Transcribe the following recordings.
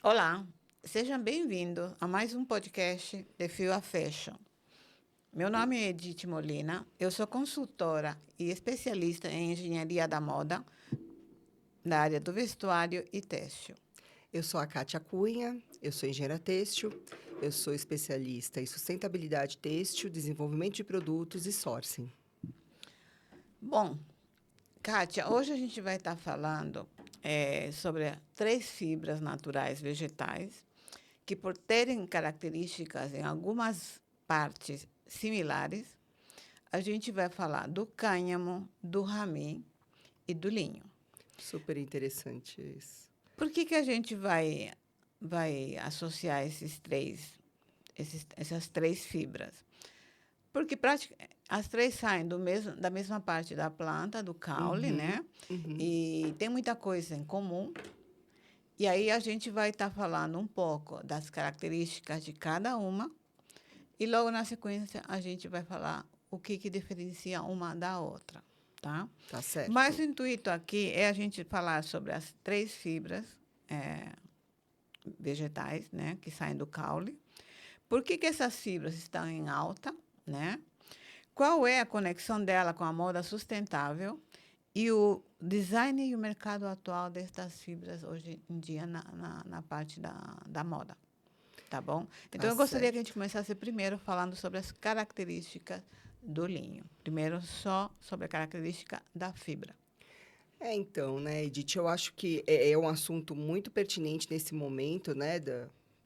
Olá, seja bem-vindo a mais um podcast de Fio a Fashion. Meu nome é Edith Molina, eu sou consultora e especialista em engenharia da moda na área do vestuário e têxtil. Eu sou a Kátia Cunha, eu sou engenheira têxtil, eu sou especialista em sustentabilidade têxtil, desenvolvimento de produtos e sourcing. Bom, Kátia, hoje a gente vai estar falando sobre três fibras naturais vegetais que, por terem características em algumas partes similares, a gente vai falar do cânhamo, do ramim e do linho. Super interessante isso. Por que a gente vai associar essas três fibras? Porque as três saem da mesma parte da planta, do caule, Uhum, né? uhum. E tem muita coisa em comum. E aí a gente vai estar falando um pouco das características de cada uma. E logo na sequência a gente vai falar o que diferencia uma da outra, tá? Tá Mas o certo. intuito aqui é a gente falar sobre as três fibras vegetais, né, que saem do caule. Por que essas fibras estão em alta, né? Qual é a conexão dela com a moda sustentável e o design e o mercado atual destas fibras hoje em dia na parte da moda, tá bom? Então, Tá eu gostaria que a certo. gente começasse primeiro falando sobre as características do linho. Primeiro, só sobre a característica da fibra. Então, né, Edith, eu acho que é um assunto muito pertinente nesse momento, né,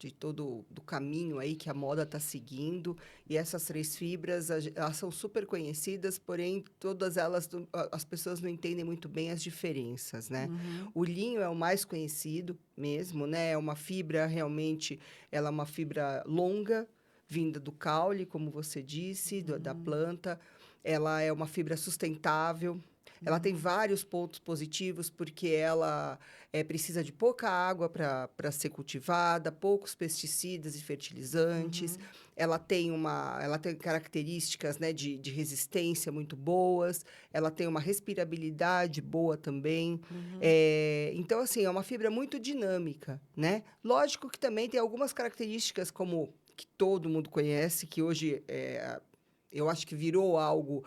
de todo do caminho aí que a moda está seguindo. E essas três fibras, elas são super conhecidas, porém, todas elas, as pessoas não entendem muito bem as diferenças, né? Uhum, O linho é o mais conhecido mesmo, né? É uma fibra, realmente, ela é uma fibra longa, vinda do caule, como você disse, da uhum, planta. Ela é uma fibra sustentável. Ela tem uhum, vários pontos positivos, porque ela precisa de pouca água para ser cultivada, poucos pesticidas e fertilizantes. uhum, Ela tem características, né, de resistência muito boas. Ela tem uma respirabilidade boa também. uhum. Então, assim, é uma fibra muito dinâmica, né? Lógico que também tem algumas características como que todo mundo conhece, que hoje eu acho que virou algo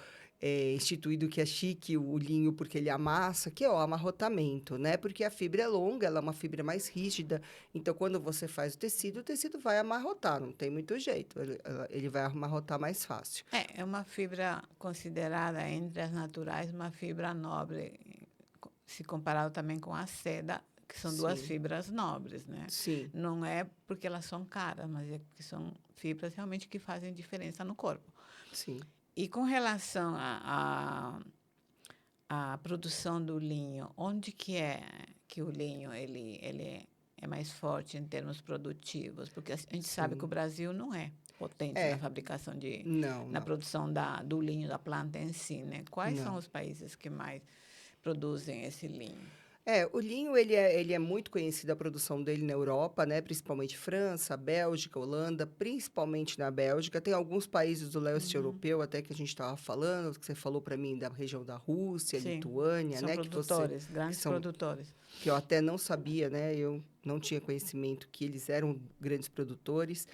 instituído que é chique o linho porque ele amassa, que é o amarrotamento, né? Porque a fibra é longa, ela é uma fibra mais rígida, então quando você faz o tecido vai amarrotar, não tem muito jeito, ele vai amarrotar mais fácil. É uma fibra considerada entre as naturais uma fibra nobre, se comparado também com a seda, que são duas Sim, fibras nobres, né? sim, Não é porque elas são caras, mas é porque são fibras realmente que fazem diferença no corpo. sim. E com relação à produção do linho, onde que é que o linho ele é mais forte em termos produtivos? Porque a gente sabe que o Sim. Brasil não é potente na É, fabricação não, na não, produção do linho da planta em si, né? Quais são não. os países que mais produzem esse linho? O linho, ele é muito conhecido a produção dele na Europa, né? Principalmente França, Bélgica, Holanda, principalmente na Bélgica. Tem alguns países do leste Uhum. europeu, até que a gente estava falando, que você falou para mim da região da Rússia, Sim, Lituânia, são né? produtores, Que grandes são, produtores. que eu até não sabia, né? Eu não tinha conhecimento que eles eram grandes produtores.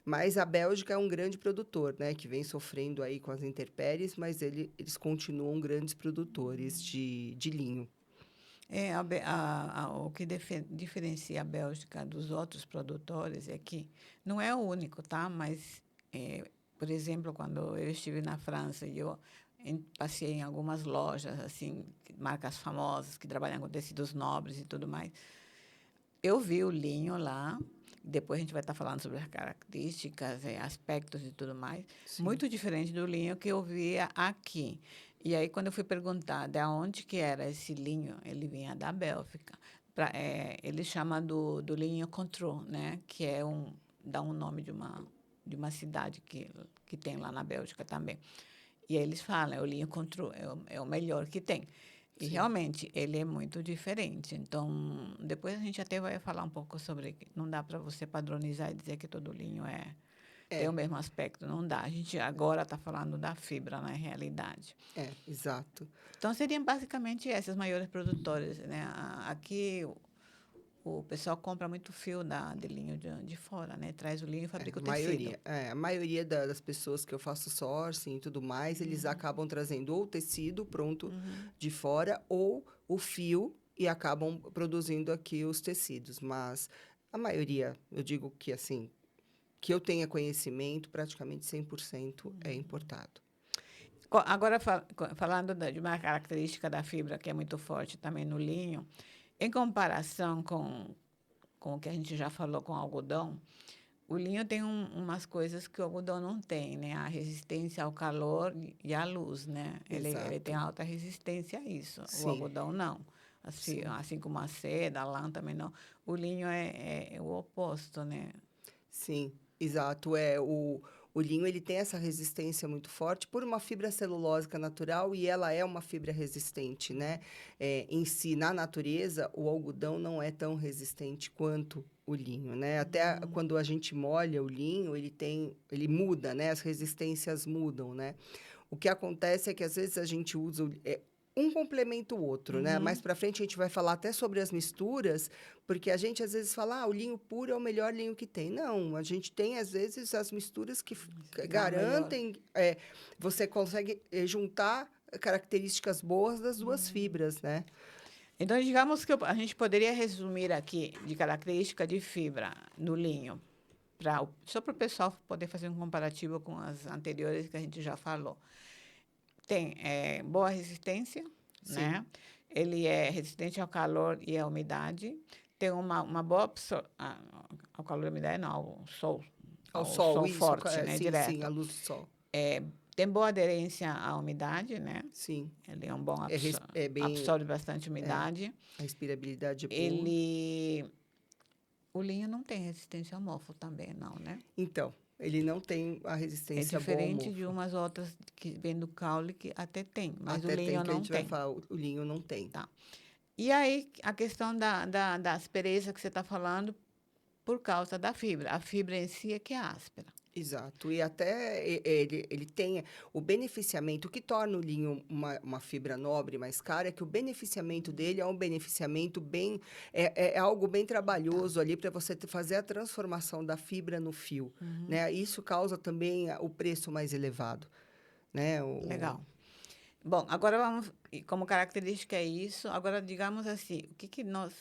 Mas a Bélgica é um grande produtor, né? Que vem sofrendo aí com as intempéries, mas eles continuam grandes produtores de linho. O que diferencia a Bélgica dos outros produtores é que não é o único, tá? Mas, por exemplo, quando eu estive na França e eu passei em algumas lojas, assim, marcas famosas que trabalham com tecidos nobres e tudo mais, eu vi o linho lá, depois a gente vai estar falando sobre as características, aspectos e tudo mais, Sim. muito diferente do linho que eu via aqui. E aí, quando eu fui perguntar de onde que era esse linho, ele vinha da Bélgica. Ele chama do linho Control, né? Que dá um nome de uma cidade que tem lá na Bélgica também. E aí eles falam, o linho Control é o melhor que tem. E Sim. realmente ele é muito diferente. Então, depois a gente até vai falar um pouco sobre que não dá para você padronizar e dizer que todo linho tem o É, mesmo aspecto. Não dá. A gente agora está falando da fibra na realidade. exato. Então, seriam basicamente esses maiores produtores, né? Aqui, o pessoal compra muito fio de linho de fora, né? Traz o linho e fabrica o tecido. A maioria das pessoas que eu faço sourcing e tudo mais, eles acabam trazendo ou o tecido pronto de fora ou o fio e acabam produzindo aqui os tecidos. Mas a maioria, eu digo que assim, que eu tenha conhecimento, praticamente 100% é importado. Agora, falando de uma característica da fibra que é muito forte também no linho, em comparação com o que a gente já falou com o algodão, o linho tem umas coisas que o algodão não tem, né? A resistência ao calor e à luz, né? Ele tem Exato. alta resistência a isso. O Sim, algodão não. sim. Assim como a seda, a lã também não. O linho é o oposto, né? Sim, exato. O linho ele tem essa resistência muito forte por uma fibra celulósica natural e ela é uma fibra resistente, né? Em si, na natureza, o algodão não é tão resistente quanto o linho, né? Até quando a gente molha o linho, ele muda, né? As resistências mudam, né? O que acontece é que às vezes a gente usa um complementa o outro, né? Mais Uhum. para frente a gente vai falar até sobre as misturas, porque a gente às vezes fala, o linho puro é o melhor linho que tem. Não, a gente tem às vezes as misturas que Que dá melhor. garantem, você consegue juntar características boas das duas fibras, né? Então, digamos que a gente poderia resumir aqui de característica de fibra no linho, só para o pessoal poder fazer um comparativo com as anteriores que a gente já falou. Tem boa resistência, Sim. né? Ele é resistente ao calor e à umidade. Tem uma boa ao calor e à umidade, não, Ao ao sol, sol isso, forte, né? sim, sim, a Direto. luz do sol. Tem boa aderência à umidade, né? Sim. Ele é um bom É bem, absorve bastante umidade. a respirabilidade é boa. Ele O linho não tem resistência ao mofo também, não, né? Então, ele não tem a É resistência boa ao diferente de mofo. umas outras que vêm do caule que até tem, mas o Até tem linho que a não gente vai tem. falar, o linho não tem. Tá. E aí, a questão da aspereza que você está falando, por causa da fibra. A fibra em si é que é áspera. Exato. E até ele tem o beneficiamento, o que torna o linho uma fibra nobre mais cara, é que o beneficiamento dele é um beneficiamento bem. É algo bem Tá. trabalhoso ali para você fazer a transformação da fibra no fio. Uhum. Né? Isso causa também o preço mais elevado. Né? Legal. Bom, agora vamos, e como característica é isso. Agora, digamos assim, o que que nós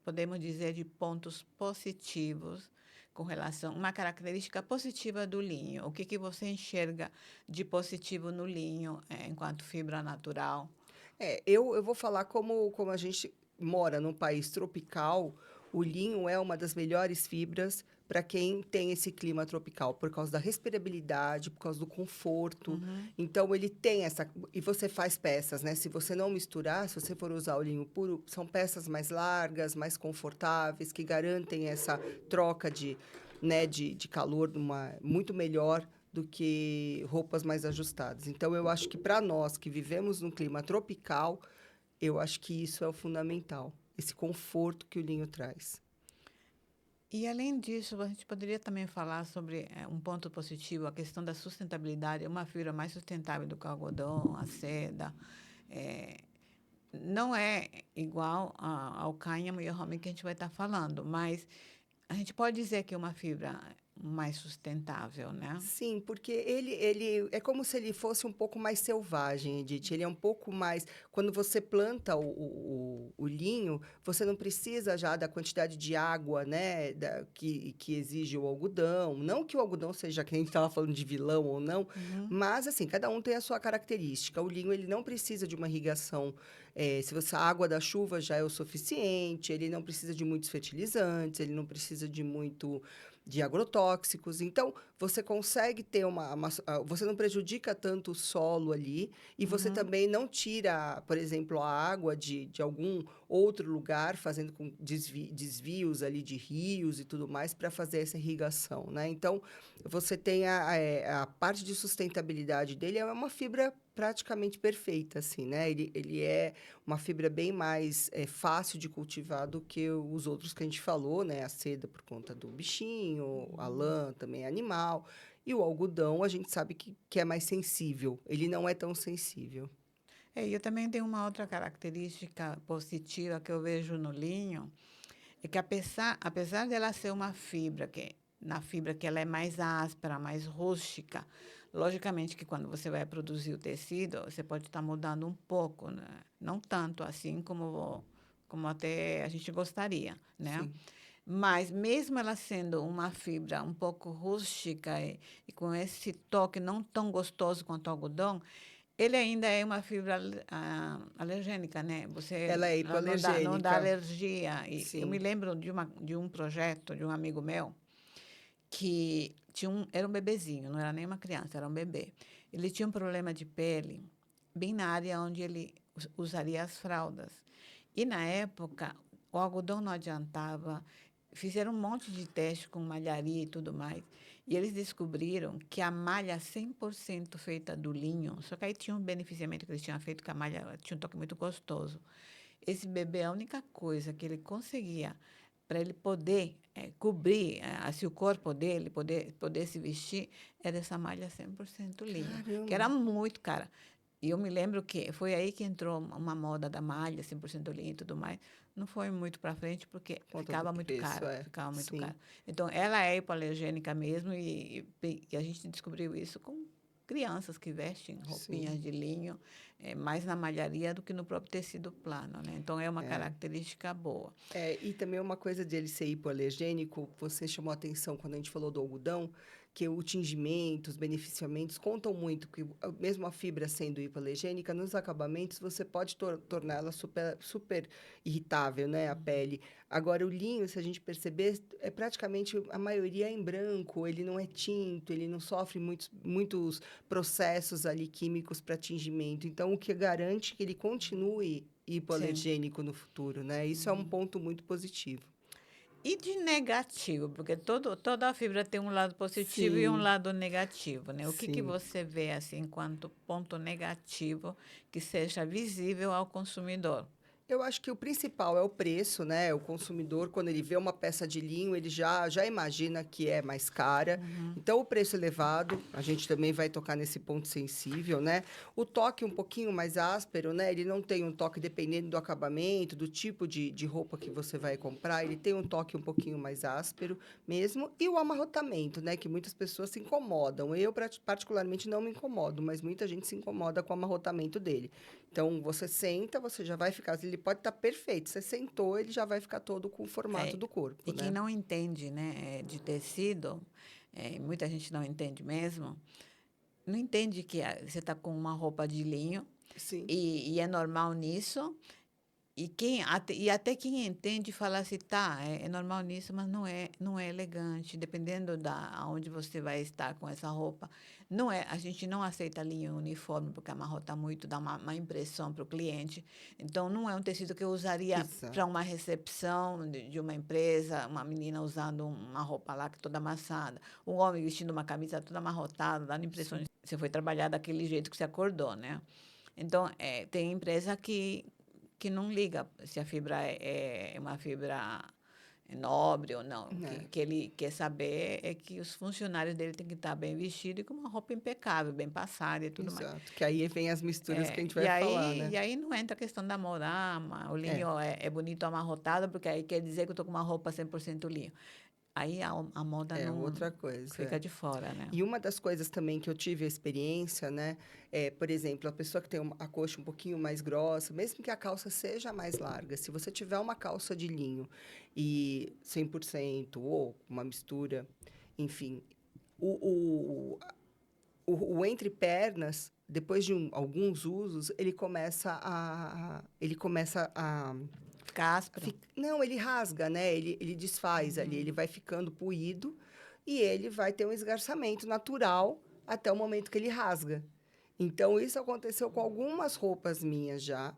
podemos dizer de pontos positivos com relação, uma característica positiva do linho? O que que você enxerga de positivo no linho, enquanto fibra natural? Eu vou falar como a gente mora num país tropical, o linho é uma das melhores fibras para quem tem esse clima tropical, por causa da respirabilidade, por causa do conforto. Uhum. Então, ele tem essa. E você faz peças, né? Se você não misturar, se você for usar o linho puro, são peças mais largas, mais confortáveis, que garantem essa troca de calor muito melhor do que roupas mais ajustadas. Então, eu acho que para nós que vivemos num clima tropical, eu acho que isso é o fundamental, esse conforto que o linho traz. E, além disso, a gente poderia também falar sobre um ponto positivo, a questão da sustentabilidade. É uma fibra mais sustentável do que o algodão, a seda. eh, não é igual ao cânhamo e ao rome que a gente vai estar falando, mas a gente pode dizer que é uma fibra mais sustentável, né? Sim, porque ele é como se ele fosse um pouco mais selvagem, Edith. Ele é um pouco mais. Quando você planta o linho, você não precisa já da quantidade de água, né, que exige o algodão. Não que o algodão seja, que a gente estava falando de vilão ou não, Uhum. mas assim, cada um tem a sua característica. O linho ele não precisa de uma irrigação. Se você, a água da chuva já é o suficiente, ele não precisa de muitos fertilizantes, ele não precisa de agrotóxicos. Então, você consegue ter você não prejudica tanto o solo ali e você Uhum. também não tira, por exemplo, a água de algum outro lugar, fazendo com desvios ali de rios e tudo mais para fazer essa irrigação, né? Então, você tem a parte de sustentabilidade dele, é uma fibra praticamente perfeita, assim, né? Ele é uma fibra bem mais fácil de cultivar do que os outros que a gente falou, né? A seda por conta do bichinho, a lã também é animal. E o algodão, a gente sabe que é mais sensível. Ele não é tão sensível. Eu também tenho uma outra característica positiva que eu vejo no linho, é que apesar dela ser uma fibra na fibra que ela é mais áspera, mais rústica, logicamente que quando você vai produzir o tecido, você pode estar mudando um pouco, né? Não tanto assim como até a gente gostaria, né? Sim. Mas mesmo ela sendo uma fibra um pouco rústica e com esse toque não tão gostoso quanto o algodão, ele ainda é uma fibra alergênica, né? Ela é Ela não dá hipoalergênica. alergia. E eu me Sim. lembro de um projeto de um amigo meu que era um bebezinho, não era nem uma criança, era um bebê. Ele tinha um problema de pele bem na área onde ele usaria as fraldas. E, na época, o algodão não adiantava. Fizeram um monte de teste com malharia e tudo mais. E eles descobriram que a malha 100% feita do linho, só que aí tinha um beneficiamento que eles tinham feito, que a malha tinha um toque muito gostoso. Esse bebê, a única coisa que ele conseguia para ele poder cobrir assim, o corpo dele, poder se vestir, era essa malha 100% linho, que Caramba. era muito cara. E eu me lembro que foi aí que entrou uma moda da malha, 100% linha e tudo mais. Não foi muito para frente, porque Por conta do preço, é. ficava muito Sim. caro. Então, ela é hipoalergênica mesmo e a gente descobriu isso com crianças que vestem Sim. roupinhas de linho, mais na malharia do que no próprio tecido plano, né? Então, é uma É. característica boa. É, e também uma coisa dele ser hipoalergênico, você chamou a atenção quando a gente falou do algodão, que o tingimento, os beneficiamentos contam muito, que mesmo a fibra sendo hipoalergênica, nos acabamentos você pode torná-la super irritável, né, a pele. Agora, o linho, se a gente perceber, é praticamente a maioria é em branco, ele não é tinto, ele não sofre muitos processos ali químicos para tingimento. Então, o que garante que ele continue Sim. hipoalergênico no futuro, né? Isso é um ponto muito positivo. E de negativo, porque toda a fibra tem um lado positivo e um Sim, lado negativo, né? O que sim. você vê assim enquanto ponto negativo que seja visível ao consumidor? Eu acho que o principal é o preço, né? O consumidor, quando ele vê uma peça de linho, ele já imagina que é mais cara. Então, o preço elevado, a gente também vai tocar nesse ponto sensível, né? O toque um pouquinho mais áspero, né? Ele não tem um toque dependendo do acabamento, do tipo de roupa que você vai comprar. Ele tem um toque um pouquinho mais áspero mesmo. E o amarrotamento, né? Que muitas pessoas se incomodam. Eu, particularmente, não me incomodo, mas muita gente se incomoda com o amarrotamento dele. Então, você senta, você já vai ficar. Ele pode estar perfeito. Você sentou, ele já vai ficar todo com o formato É, do corpo, e quem né? não entende, né, de tecido, muita gente não entende mesmo, não entende que você está com uma roupa de linho Sim, e é normal nisso. E até quem entende fala assim, tá, é normal nisso, mas não é elegante, dependendo da aonde você vai estar com essa roupa. Não é, a gente não aceita linho uniforme porque amarrota muito, dá uma impressão para o cliente. Então não é um tecido que eu usaria exato. para uma recepção de uma empresa, uma menina usando uma roupa lá que é toda amassada, um homem vestindo uma camisa toda amarrotada, dando impressão de Sim. que você foi trabalhar daquele jeito que você acordou, né? Então, tem empresa que não liga se a fibra é uma fibra nobre ou não. É, Que ele quer saber é que os funcionários dele têm que estar bem vestidos e com uma roupa impecável, bem passada e tudo mais. exato. Que aí vem as misturas que a gente E vai falar, aí, né? e aí não entra a questão da moda, o É, linho é bonito amarrotado, porque aí quer dizer que eu estou com uma roupa 100% linho. Aí a moda é não outra coisa. fica É. de fora, né? E uma das coisas também que eu tive a experiência, né? É, por exemplo, a pessoa que tem a coxa um pouquinho mais grossa, mesmo que a calça seja mais larga, se você tiver uma calça de linho e 100% ou uma mistura, enfim, o, o, o entre-pernas, depois de alguns usos, ele começa a Fica áspero. não, ele rasga, né? Ele desfaz ali, ele vai ficando poído e ele vai ter um esgarçamento natural até o momento que ele rasga. Então, isso aconteceu com algumas roupas minhas já.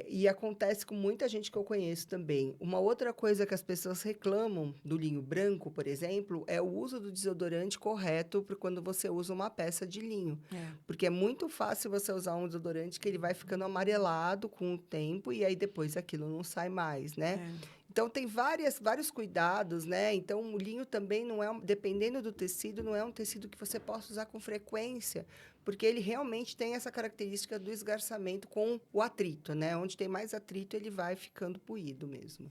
E acontece com muita gente que eu conheço também. Uma outra coisa que as pessoas reclamam do linho branco, por exemplo, é o uso do desodorante correto para quando você usa uma peça de linho. É, Porque é muito fácil você usar um desodorante que ele vai ficando amarelado com o tempo e aí depois aquilo não sai mais, né? é. Então, tem vários cuidados, né? Então, o linho também não é, dependendo do tecido, não é um tecido que você possa usar com frequência, porque ele realmente tem essa característica do esgarçamento com o atrito, né? Onde tem mais atrito, ele vai ficando poído mesmo.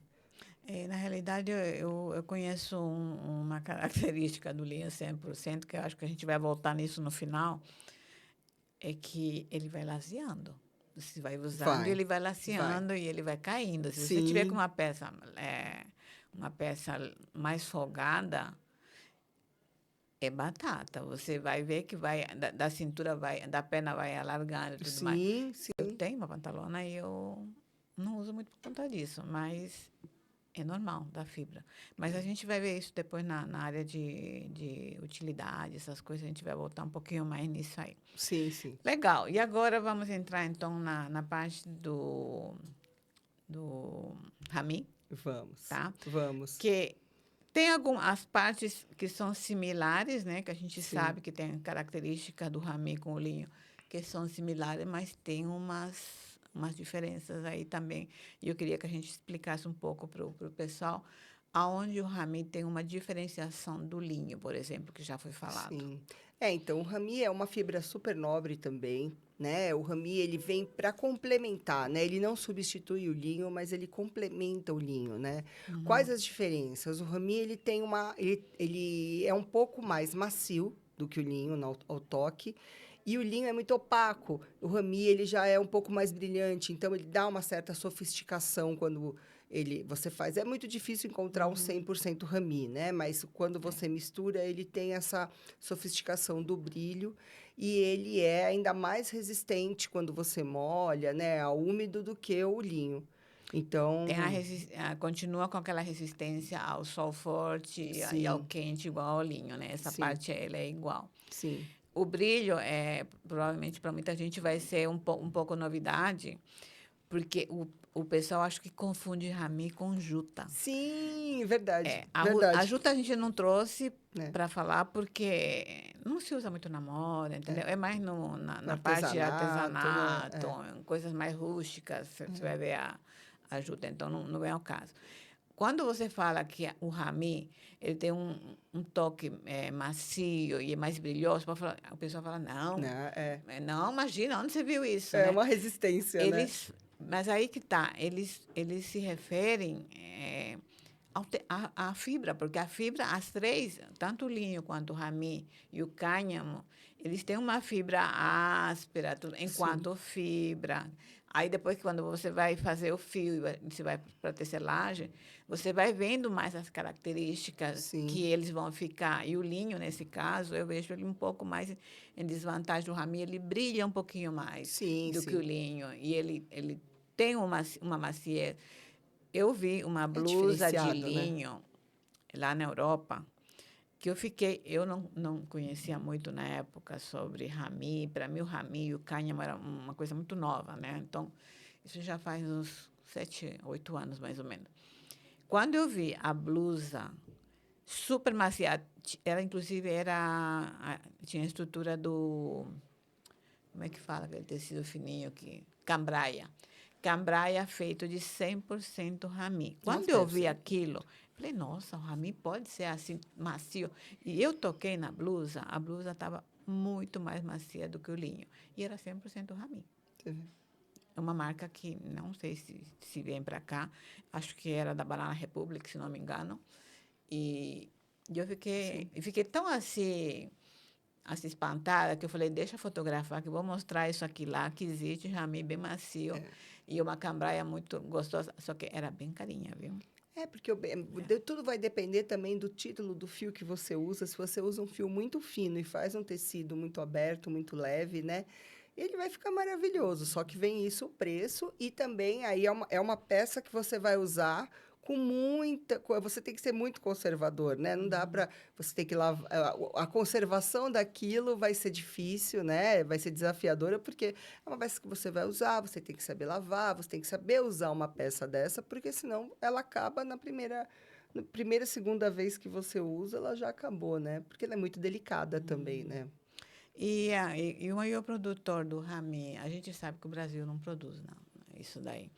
Na realidade, eu conheço uma característica do linho 100%, que eu acho que a gente vai voltar nisso no final, é que ele vai laceando. Você vai usando, Vai, ele vai vai. laceando e ele vai caindo. Se você tiver com Sim, uma peça mais folgada, é batata. Você vai ver que vai da cintura vai, da perna vai alargando e tudo mais. sim, Eu sim. tenho uma pantalona e eu não uso muito por conta disso, mas é normal da fibra. Mas a gente vai ver isso depois na área de utilidade, essas coisas, a gente vai voltar um pouquinho mais nisso aí. Sim, sim. Legal. E agora vamos entrar então na parte do rami, Vamos, tá? vamos. Que tem algumas partes que são similares, né? Que a gente Sim. sabe que tem características do rami com o linho que são similares, mas tem umas diferenças aí também. E eu queria que a gente explicasse um pouco para o pessoal aonde o rami tem uma diferenciação do linho, por exemplo, que já foi falado. Sim. Então, o rami é uma fibra super nobre também, né? O rami, ele vem para complementar, né? Ele não substitui o linho, mas ele complementa o linho, né? Quais Uhum. as diferenças? O rami, ele tem ele é um pouco mais macio do que o linho ao toque, e o linho é muito opaco. O rami, ele já é um pouco mais brilhante, então ele dá uma certa sofisticação quando você faz. É muito difícil encontrar um Uhum. 100% rami, né? Mas quando É. você mistura, ele tem essa sofisticação do brilho e ele é ainda mais resistente quando você molha, né, ao úmido do que o linho. Tem Então, continua com aquela resistência ao sol forte e ao sim, quente igual ao linho, né? Essa sim, parte ela é igual. sim. O brilho provavelmente para muita gente vai ser um pouco novidade, porque o pessoal acho que confunde rami com juta. Sim, verdade, A verdade, juta a gente não trouxe né? para falar porque não se usa muito na moda, entendeu? É, É mais no na parte de artesanato, né? artesanato, em coisas mais rústicas, você vai ver a juta, então não é o caso. Quando você fala que o rami ele tem um toque macio e é mais brilhoso, o pessoal fala, Né? não, imagina, onde você viu isso, É né? uma resistência, né? Mas aí que tá, eles se referem à fibra, porque a fibra, as três, tanto o linho quanto o rami e o cânhamo, eles têm uma fibra áspera, tudo, Sim, enquanto fibra. Aí depois, quando você vai fazer o fio, você vai para a tecelagem, você vai vendo mais as características que sim, eles vão ficar. E o linho, nesse caso, eu vejo ele um pouco mais em desvantagem do rami, ele brilha um pouquinho mais sim, do que o sim. linho. E ele tem uma maciez. Eu vi uma É blusa de diferenciado, né? linho lá na Europa, que eu não conhecia muito na época sobre rami. Para mim, o rami e o cânhamo era uma coisa muito nova, né? Então, isso já faz uns 7, 8 anos, mais ou menos. Quando eu vi a blusa super macia, ela inclusive tinha a estrutura do, como é que fala aquele tecido fininho que cambraia. Cambraia feito de 100% rami. Nossa, Quando eu deve vi ser. aquilo, falei, nossa, o rami pode ser assim macio. E eu toquei na blusa, a blusa estava muito mais macia do que o linho. E era 100% rami. É uma marca que não sei se vem para cá, acho que era da Banana Republic, se não me engano. E eu Sim. fiquei tão assim espantada que eu falei, deixa eu fotografar que eu vou mostrar isso aqui lá, que existe rami bem macio e uma cambraia muito gostosa, só que era bem carinha, viu? Porque tudo vai depender também do título do fio que você usa. Se você usa um fio muito fino e faz um tecido muito aberto, muito leve, né? Ele vai ficar maravilhoso. Só que vem isso o preço e também aí é uma peça que você vai usar com muita. Você tem que ser muito conservador, né? Não dá Uhum. para. Você tem que lavar. A conservação daquilo vai ser difícil, né? Vai ser desafiadora, porque é uma peça que você vai usar, você tem que saber lavar, você tem que saber usar uma peça dessa, porque senão ela acaba na primeira, segunda vez que você usa, ela já acabou, né? Porque ela é muito delicada também, Uhum. né? E o maior produtor do rami, a gente sabe que o Brasil não produz, não, isso daí.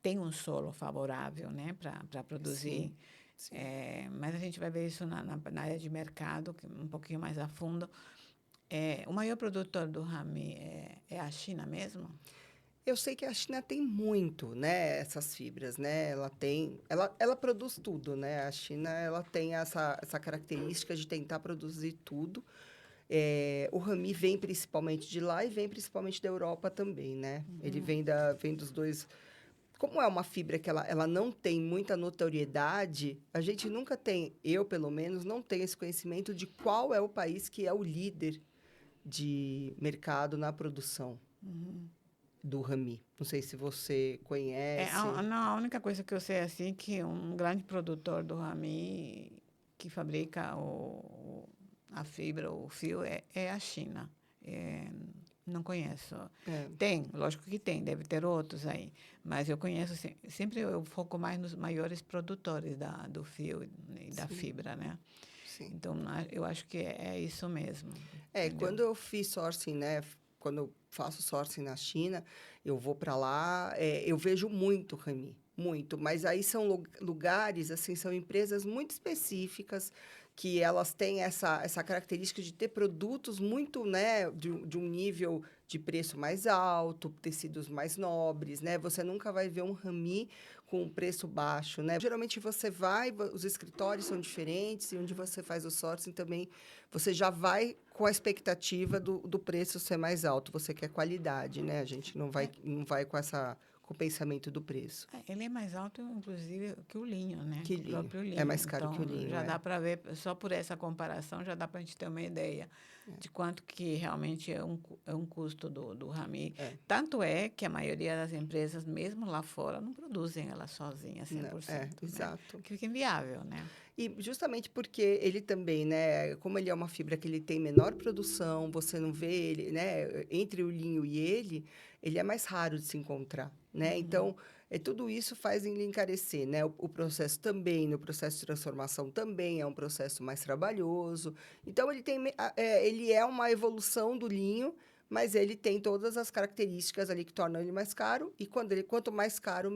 Tem um solo favorável, né, para Sim, produzir, sim. mas a gente vai ver isso na área de mercado, que um pouquinho mais a fundo. O maior produtor do rami é a China mesmo? Eu sei que a China tem muito, né, essas fibras, né? Ela produz tudo, né? A China, ela tem essa característica de tentar produzir tudo. O rami vem principalmente de lá e vem principalmente da Europa também, né? Ele vem dos dois. Como é uma fibra que ela não tem muita notoriedade, a gente nunca tem, eu pelo menos, não tenho esse conhecimento de qual é o país que é o líder de mercado na produção do rami. Não sei se você conhece. Não, a única coisa que eu sei assim que um grande produtor do rami que fabrica a fibra, o fio, é a China. É, não conheço. É, Tem, lógico que tem, deve ter outros aí. Mas eu conheço, sempre eu foco mais nos maiores produtores do fio e da sim, fibra, né? sim. Então, eu acho que é isso mesmo, entendeu? Quando eu fiz sourcing, né? Quando eu faço sourcing na China, eu vou para lá, eu vejo muito rami, muito. Mas aí são lugares, assim, são empresas muito específicas que elas têm essa característica de ter produtos muito, né, de um nível de preço mais alto, tecidos mais nobres, né? Você nunca vai ver um rami com um preço baixo, né? Geralmente você vai, os escritórios são diferentes e onde você faz o sourcing também você já vai com a expectativa do preço ser mais alto. Você quer qualidade, né? A gente não vai com o pensamento do preço. Ele é mais alto, inclusive, que o linho, né? Que Que o linho. próprio É linho. mais caro que o Então, linho, já é. dá para ver, só por essa comparação, já dá para a gente ter uma ideia de quanto que realmente é um custo do rami. É. Tanto é que a maioria das empresas, mesmo lá fora, não produzem ela sozinha, Não, 100%, né? exato. Que fica inviável, né? E justamente porque ele também, né, como ele é uma fibra que ele tem menor produção, você não vê ele, né, entre o linho e ele é mais raro de se encontrar, né? Então, tudo isso faz ele encarecer, né? O processo também, no processo de transformação também é um processo mais trabalhoso. Então, ele é uma evolução do linho, mas ele tem todas as características ali que tornam ele mais caro. E quanto mais caro,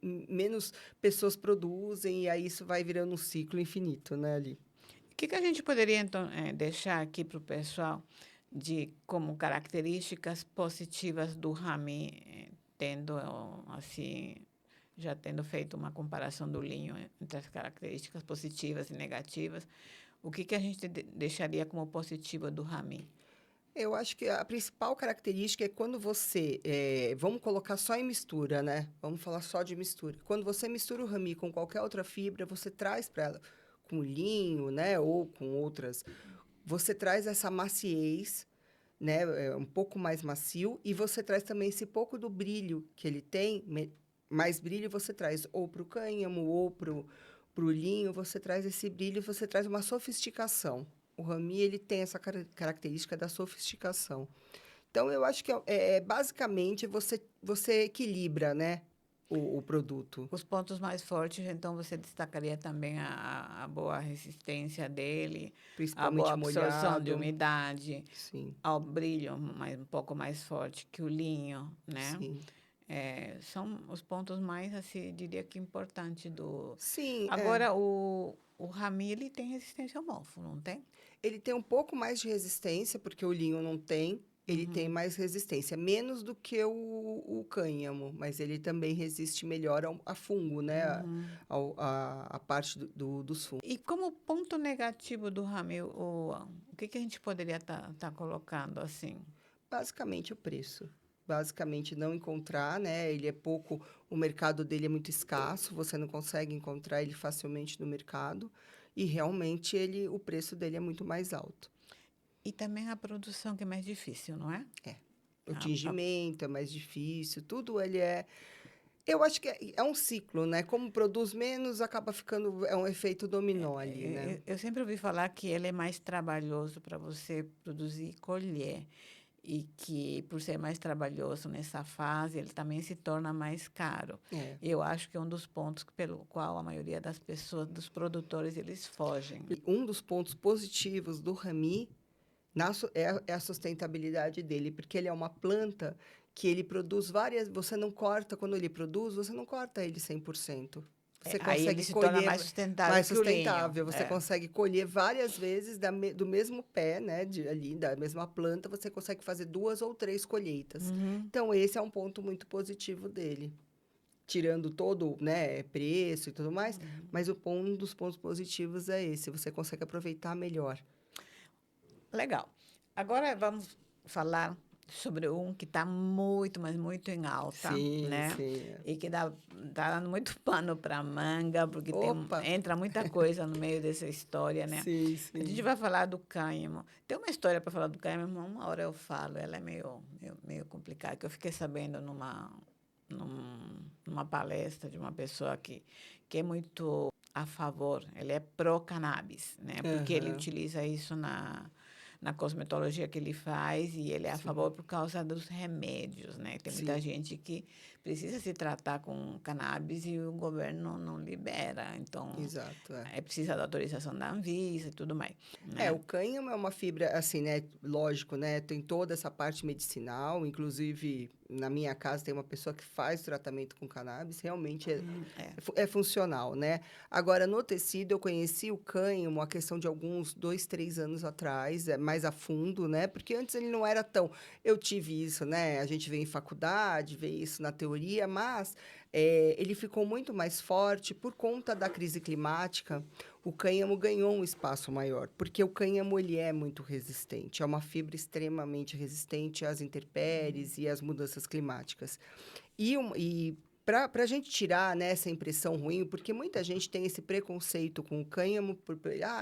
menos pessoas produzem, e aí isso vai virando um ciclo infinito, né, ali. O que a gente poderia, então, deixar aqui para o pessoal de como características positivas do rami, tendo, assim, já tendo feito uma comparação do linho entre as características positivas e negativas, o que a gente deixaria como positivo do rami? Eu acho que a principal característica é quando você, vamos colocar só em mistura, né? Vamos falar só de mistura. Quando você mistura o rami com qualquer outra fibra, você traz para ela, com linho, né? Ou com outras, você traz essa maciez, né? Um pouco mais macio, e você traz também esse pouco do brilho que ele tem, mais brilho você traz ou para o cânhamo ou para o linho, você traz esse brilho, você traz uma sofisticação. O rami, ele tem essa característica da sofisticação. Então, eu acho que basicamente você equilibra, né, o produto, Os pontos mais fortes, então, você destacaria também a boa resistência dele, a boa principalmente absorção de molhado. umidade, Sim, ao brilho um pouco mais forte que o linho, né? sim. São os pontos mais, assim, diria que importantes do... Sim, Agora, o rami, ele tem resistência ao mofo, não tem? ele tem um pouco mais de resistência, porque o linho não tem. Ele tem mais resistência, menos do que o cânhamo, mas ele também resiste melhor a fungo, né? A parte dos fungos. E como ponto negativo do rami, o que a gente poderia estar colocando, assim? Basicamente o preço. Basicamente não encontrar, né? Ele é pouco, o mercado dele é muito escasso, você não consegue encontrar ele facilmente no mercado e realmente o preço dele é muito mais alto. E também a produção, que é mais difícil, não é? É. O A- a- tingimento é mais difícil, tudo ele é. Eu acho que é um ciclo, né? Como produz menos, acaba ficando. É um efeito dominó ali, né? eu sempre ouvi falar que ele é mais trabalhoso para você produzir e colher. E que, por ser mais trabalhoso nessa fase, ele também se torna mais caro. É. Eu acho que é um dos pontos pelo qual a maioria das pessoas, dos produtores, eles fogem. E um dos pontos positivos do rami é a sustentabilidade dele, porque ele é uma planta que ele produz várias. Você não corta, quando ele produz, você não corta ele 100%. você Aí ele consegue se torna colher mais sustentável mais que o linho. sustentável. Você consegue colher várias vezes do mesmo pé, né? Ali, da mesma planta, você consegue fazer 2 ou 3 colheitas. Uhum. Então, esse é um ponto muito positivo dele. Tirando todo, né, preço e tudo mais, mas um dos pontos positivos é esse, você consegue aproveitar melhor. Legal. Agora vamos falar sobre um que está muito, mas muito em alta, Sim, né? sim. E que dá, tá dando muito pano para manga, porque Opa! entra muita coisa no meio dessa história, né? Sim, A gente sim. vai falar do cânhamo. Tem uma história para falar do cânhamo, uma hora eu falo, ela é meio complicada, que eu fiquei sabendo numa palestra de uma pessoa que é muito a favor, ele é pró-cannabis, né? Porque ele Aham, utiliza isso na cosmetologia que ele faz e ele é a sim, favor por causa dos remédios, né? Tem muita sim, gente que precisa se tratar com cannabis e o governo não libera, então exato, é. precisa da autorização da Anvisa e tudo mais, É, né? o cânhamo é uma fibra, assim, né? Lógico, né? Tem toda essa parte medicinal. Inclusive, na minha casa tem uma pessoa que faz tratamento com cannabis. Realmente É. é funcional, né? Agora, no tecido, eu conheci o cânhamo, a questão de alguns 2, 3 anos atrás, mais a fundo, né? Porque antes ele não era tão. Eu tive isso, né? A gente vê em faculdade, vê isso na teoria, mas ele ficou muito mais forte por conta da crise climática. O cânhamo ganhou um espaço maior, porque o cânhamo ele é muito resistente, é uma fibra extremamente resistente às intempéries e às mudanças climáticas. E para a gente tirar, né, essa impressão ruim, porque muita gente tem esse preconceito com o cânhamo,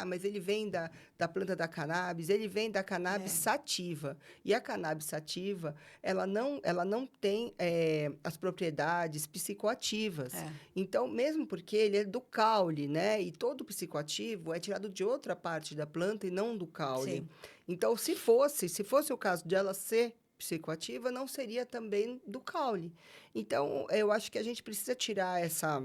mas ele vem da planta da cannabis, ele vem da cannabis É, sativa. E a cannabis sativa, ela não tem as propriedades psicoativas. é, Então, mesmo porque ele é do caule, né? E todo psicoativo é tirado de outra parte da planta e não do caule. sim. Então, se fosse o caso de ela ser psicoativa, não seria também do caule. Então, eu acho que a gente precisa tirar essa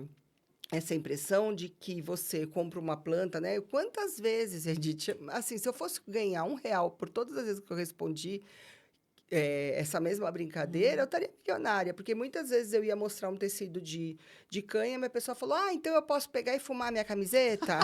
impressão de que você compra uma planta, né? Quantas vezes, Edith, assim, se eu fosse ganhar R$ 1 por todas as vezes que eu respondi essa mesma brincadeira, eu estaria milionária, porque muitas vezes eu ia mostrar um tecido de cânhamo e a pessoa falou, então eu posso pegar e fumar minha camiseta?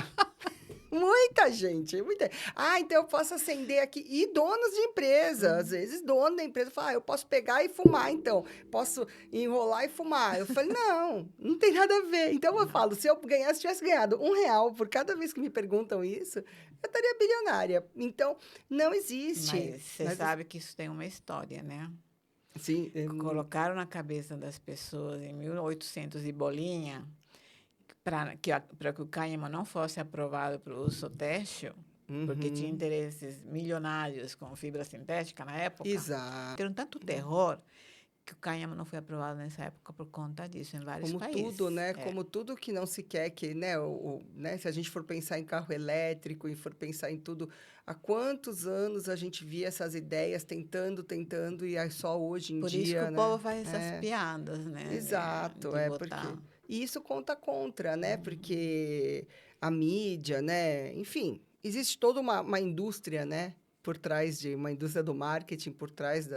Muita gente, muita. Então eu posso acender aqui. E donos de empresa, às Uhum. vezes dono da empresa fala, eu posso pegar e fumar, então. Posso enrolar e fumar. Eu falei, não, não tem nada a ver. Então eu falo, se eu ganhasse, se tivesse ganhado R$ 1 por cada vez que me perguntam isso, eu estaria bilionária. Então, não existe. Mas você sabe que isso tem uma história, né? Sim, Colocaram na cabeça das pessoas em 1800 e bolinha para que o cânhamo não fosse aprovado para o uso têxtil, porque tinha uhum, interesses milionários com fibra sintética na época. exato. Teve tanto terror que o cânhamo não foi aprovado nessa época por conta disso em vários Como tudo, países. né? É. Como tudo que não se quer que, né? Né? Se a gente for pensar em carro elétrico e for pensar em tudo, há quantos anos a gente via essas ideias tentando, e é só hoje em Por isso que o dia, né? povo faz essas É, piadas, né? exato, De porque... votar. E isso conta contra, né? Uhum. Porque a mídia, né? Enfim, existe toda uma indústria, né? Por trás de uma indústria do marketing, por trás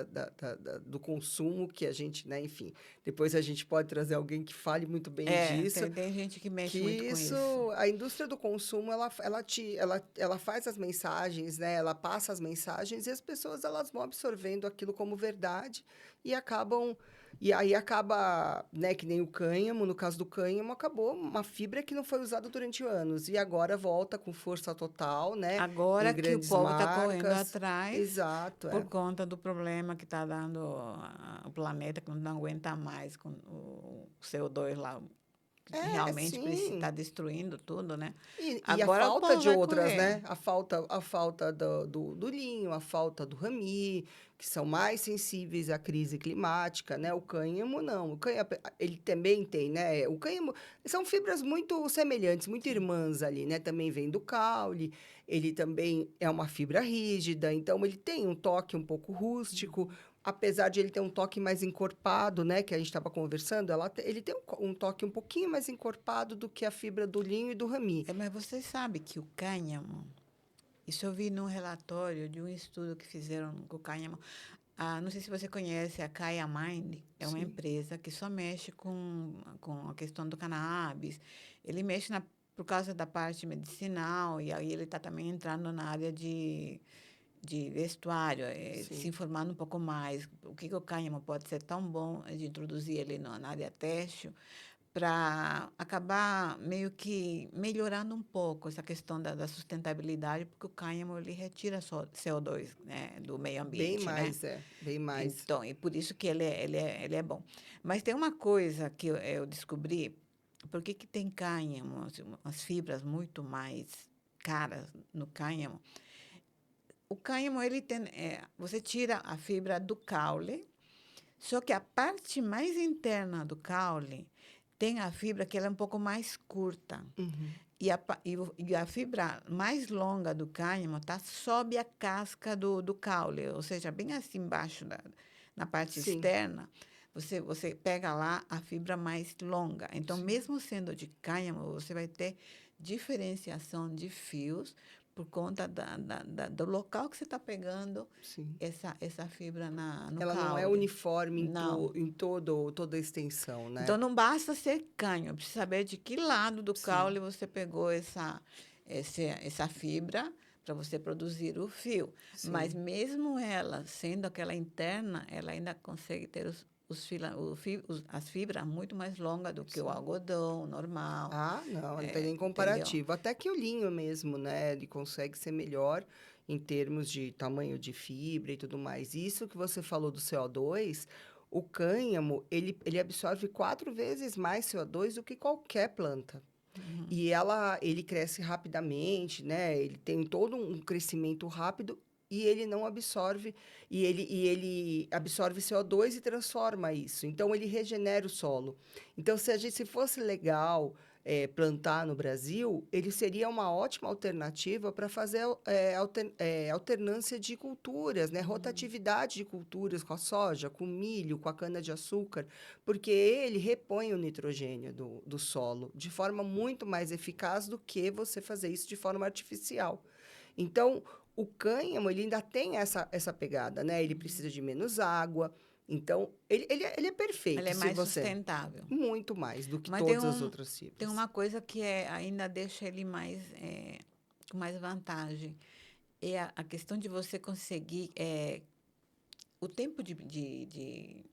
do consumo que a gente, né? Enfim, depois a gente pode trazer alguém que fale muito bem disso, Tem gente que que mexe muito com isso, isso. a indústria do consumo, ela faz as mensagens, né? Ela passa as mensagens e as pessoas elas vão absorvendo aquilo como verdade e acabam e aí acaba, né, que nem o cânhamo, no caso do cânhamo, acabou uma fibra que não foi usada durante anos e agora volta com força total, né, em Agora que o grandes povo está correndo marcas. atrás Exato, por conta do problema que está dando o planeta, que não aguenta mais com o CO2 lá, que realmente está sim. destruindo tudo, né? E a Agora o falta povo de vai outras, correr. né? A falta do linho, a falta do rami, que são mais sensíveis à crise climática, né? O cânhamo, não. O cânhamo, ele também tem, né? O cânhamo são fibras muito semelhantes, muito Sim. irmãs ali, né? Também vem do caule, ele também é uma fibra rígida, então ele tem um toque um pouco rústico, apesar de ele ter um toque mais encorpado, né, que a gente estava conversando, ele tem um toque um pouquinho mais encorpado do que a fibra do linho e do rami. Mas você sabe que o cânhamo, isso eu vi num relatório de um estudo que fizeram com o cânhamo. Não sei se você conhece a Kaya Mind, é uma Sim. empresa que só mexe com a questão do cannabis ele mexe por causa da parte medicinal, e aí ele está também entrando na área de vestuário, se Sim. informando um pouco mais. O que o cânhamo pode ser tão bom de introduzir ele na área têxtil, para acabar meio que melhorando um pouco essa questão da sustentabilidade, porque o cânhamo ele retira CO2, né, do meio Bem ambiente, né? mais, bem mais. Então, e por isso que ele é bom. Mas tem uma coisa que eu descobri, por que tem cânhamo, assim, as fibras muito mais caras no cânhamo? O cânhamo, ele tem, você tira a fibra do caule, só que a parte mais interna do caule tem a fibra que ela é um pouco mais curta. Uhum. E a fibra mais longa do cânhamo está sob a casca do caule, ou seja, bem assim embaixo, na parte Sim, externa, você pega lá a fibra mais longa. Então, sim, mesmo sendo de cânhamo, você vai ter diferenciação de fios por conta do local que você está pegando sim. essa fibra no Ela não é caule. uniforme Não. em toda a extensão, né? Então, não basta ser cânhamo, precisa saber de que lado do Sim, caule você pegou essa fibra para você produzir o fio. Mas, sim. mesmo ela, sendo aquela interna, ela ainda consegue ter as fibras muito mais longas do que o Sim. algodão normal. Ah, não tem nem Entendeu? comparativo. Até que o linho mesmo, né? Ele consegue ser melhor em termos de tamanho de fibra e tudo mais. Isso que você falou do CO2, o cânhamo, ele absorve 4 vezes mais CO2 do que qualquer planta. Uhum. E ele cresce rapidamente, né? Ele tem todo um crescimento rápido e ele não absorve, e ele absorve CO2 e transforma isso. Então, ele regenera o solo. Então, se fosse legal plantar no Brasil, ele seria uma ótima alternativa para fazer alternância de culturas, né? Uhum. Rotatividade de culturas com a soja, com o milho, com a cana-de-açúcar, porque ele repõe o nitrogênio do solo de forma muito mais eficaz do que você fazer isso de forma artificial. Então, o cânhamo, ele ainda tem essa pegada, né? Ele Uhum. precisa de menos água. Então, ele é Ela perfeito é se mais você... sustentável. Muito mais do que Mas todas as outras tem fibras. uma coisa que ainda deixa ele com mais vantagem. É a questão de você conseguir o tempo que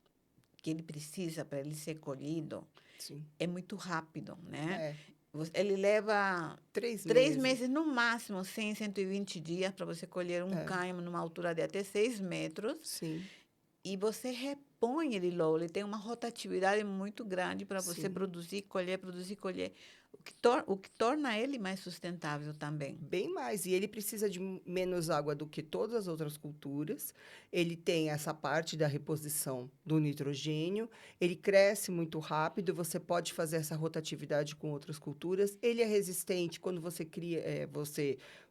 ele precisa para ele ser colhido Sim. é muito rápido, né? É, Ele leva 3 meses, 3 meses. no máximo 100, 120 dias para você colher um É, cânhamo numa altura de até 6 metros. sim, E você repõe ele logo, ele tem uma rotatividade muito grande para você sim. produzir, colher, o que torna ele mais sustentável também. Bem mais. E ele precisa de menos água do que todas as outras culturas. Ele tem essa parte da reposição do nitrogênio. Ele cresce muito rápido. Você pode fazer essa rotatividade com outras culturas. Ele é resistente quando você cria,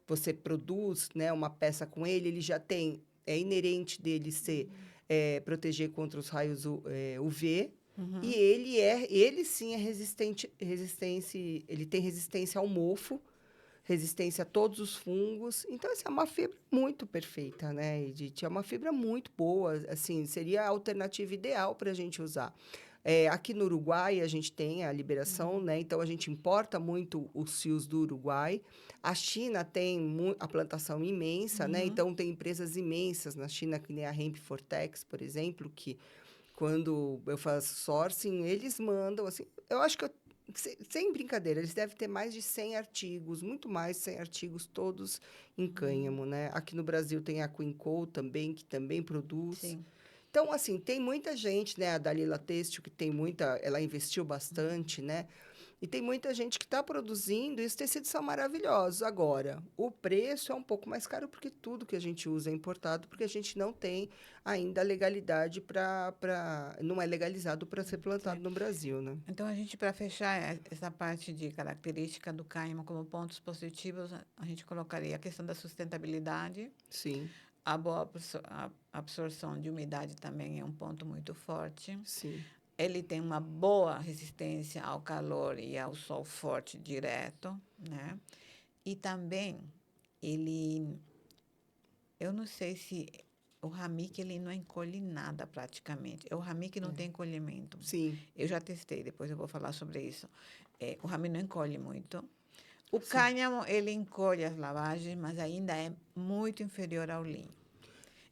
você produz, né, uma peça com ele. Ele já tem, é inerente dele ser proteger contra os raios UV. E Uhum. ele sim é resistente, ele tem resistência ao mofo, resistência a todos os fungos. Então, essa é uma fibra muito perfeita, né, Edith? É uma fibra muito boa, assim, seria a alternativa ideal para a gente usar. Aqui no Uruguai, a gente tem a liberação, Uhum. né? Então, a gente importa muito os fios do Uruguai. A China tem a plantação imensa, né? Uhum. Então, tem empresas imensas na China, que nem a Hemp Fortex, por exemplo, que quando eu faço sourcing, eles mandam, assim, eu acho que, sem brincadeira, eles devem ter mais de 100 artigos, muito mais de 100 artigos, todos em Uhum. cânhamo, né? Aqui no Brasil tem a Queen Co. também, que também produz. Sim. Então, assim, tem muita gente, né? A Dalila Têxtil, que tem muita... Ela investiu Uhum. bastante, né? E tem muita gente que está produzindo, e os tecidos são maravilhosos. Agora, o preço é um pouco mais caro, porque tudo que a gente usa é importado, porque a gente não tem ainda a legalidade não é legalizado para ser plantado Certo. no Brasil, né? Então, a gente, para fechar essa parte de característica do cânhamo como pontos positivos, a gente colocaria a questão da sustentabilidade, Sim, a boa absorção de umidade também é um ponto muito forte. sim, Ele tem uma boa resistência ao calor e ao sol forte direto, né? E também ele, eu não sei se o rami que ele não encolhe nada praticamente. É o rami que não tem encolhimento. Sim, Eu já testei, depois eu vou falar sobre isso. O rami não encolhe muito. O sim. cânhamo, ele encolhe as lavagens, mas ainda é muito inferior ao linho.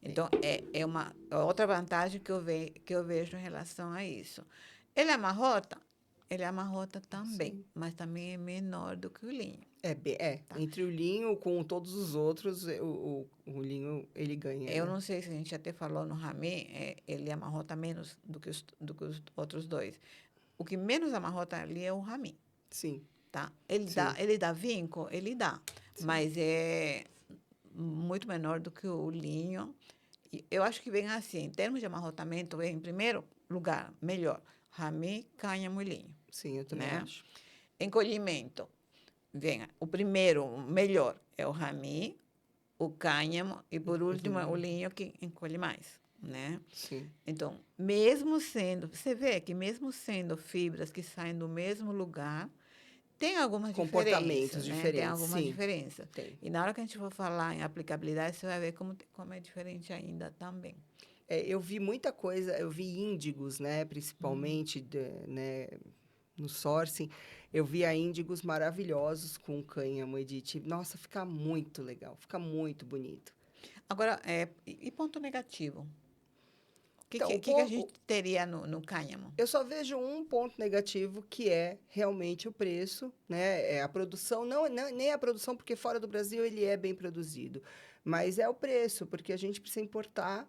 Então, é uma outra vantagem que eu vejo em relação a isso. Ele amarrota? Ele amarrota também, Sim. mas também é menor do que o linho. Tá? Entre o linho com todos os outros, o linho ele ganha, Eu né? não sei se a gente até falou no rami, ele amarrota menos do que os outros dois. O que menos amarrota ali é o rami, Sim, tá? sim, Ele dá vinco? Ele dá, sim. mas é muito menor do que o linho. E eu acho que vem assim, em termos de amarrotamento, vem em primeiro lugar, melhor, rami, cânhamo e linho, Sim, eu também né? acho. Encolhimento, vem o primeiro, o melhor, é o rami, o cânhamo e, por último, o linho que encolhe mais, né? Sim. Então, mesmo sendo, você vê que mesmo sendo fibras que saem do mesmo lugar, tem algumas diferenças, Comportamentos né? Tem diferentes, algumas sim, diferenças. tem. E na hora que a gente for falar em aplicabilidade, você vai ver como é diferente ainda também. Eu vi muita coisa, eu vi índigos, né, principalmente, né, no sourcing, eu via índigos maravilhosos com cânhamo, Edith. Nossa, fica muito legal, fica muito bonito. Agora, e ponto negativo? O que, Então, que, que a gente teria no cânhamo? eu só vejo um ponto negativo, que é realmente o preço, né? É a produção, nem a produção, porque fora do Brasil ele é bem produzido, mas é o preço, porque a gente precisa importar,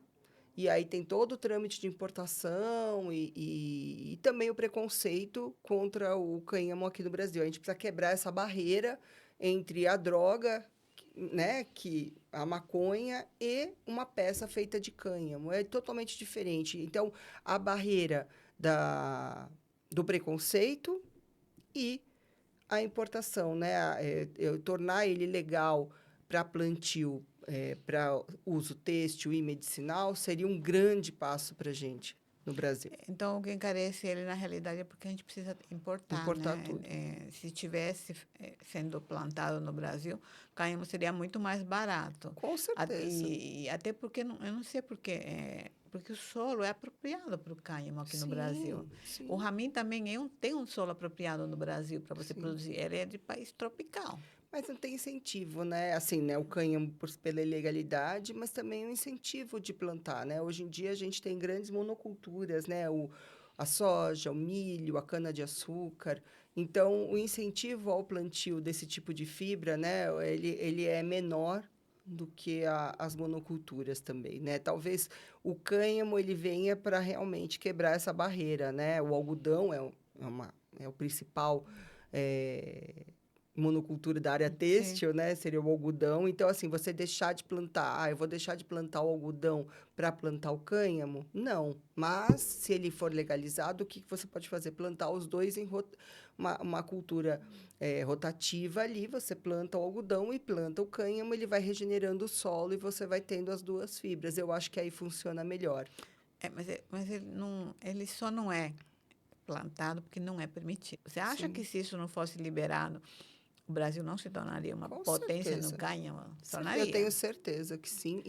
e aí tem todo o trâmite de importação e também o preconceito contra o cânhamo aqui no Brasil. A gente precisa quebrar essa barreira entre a droga, né, que a maconha e uma peça feita de cânhamo. É totalmente diferente. Então, a barreira do preconceito e a importação, né? Tornar ele legal para plantio, para uso têxtil e medicinal, seria um grande passo para a gente no Brasil. Então, o que encarece ele, na realidade, é porque a gente precisa importar, Importar né? tudo. Se tivesse sendo plantado no Brasil, o cânhamo seria muito mais barato. Com certeza. E até porque, eu não sei por quê, porque o solo é apropriado para o cânhamo aqui no Brasil. Sim, O sim, ramin também tem um solo apropriado no Brasil para você sim. produzir. Ele é de país tropical. Mas não tem incentivo, né? Assim, né? O cânhamo pela ilegalidade, mas também o incentivo de plantar, né? Hoje em dia a gente tem grandes monoculturas, né? A soja, o milho, a cana-de-açúcar. Então, o incentivo ao plantio desse tipo de fibra, né? Ele é menor do que as monoculturas também, né? Talvez o cânhamo ele venha para realmente quebrar essa barreira, né? O algodão é o principal monocultura da área Sim. têxtil, né? Seria o algodão. Então, assim, você deixar de plantar, eu vou deixar de plantar o algodão para plantar o cânhamo? Não. Mas, se ele for legalizado, o que você pode fazer? Plantar os dois em uma cultura rotativa ali. Você planta o algodão e planta o cânhamo, ele vai regenerando o solo e você vai tendo as duas fibras. Eu acho que aí funciona melhor. Mas ele só não é plantado porque não é permitido. Você acha que Sim, se isso não fosse liberado, o Brasil não se tornaria uma com potência no certeza. cânhamo? Eu Tornaria. tenho certeza que sim.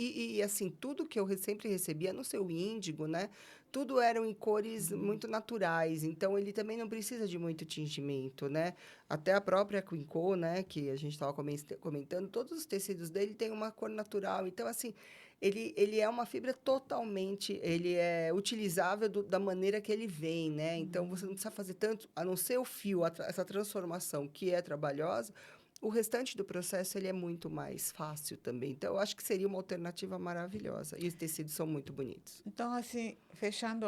Assim, tudo que eu sempre recebia no seu índigo, né? Tudo eram em cores muito naturais. Então, ele também não precisa de muito tingimento, né? Até a própria Quinco, né? Que a gente estava comentando, todos os tecidos dele têm uma cor natural. Então, assim, ele é uma fibra totalmente... Ele é utilizável da maneira que ele vem, né? Então, você não precisa fazer tanto... A não ser o fio, essa transformação que é trabalhosa, o restante do processo ele é muito mais fácil também. Então, eu acho que seria uma alternativa maravilhosa. E os tecidos são muito bonitos. Então, assim, fechando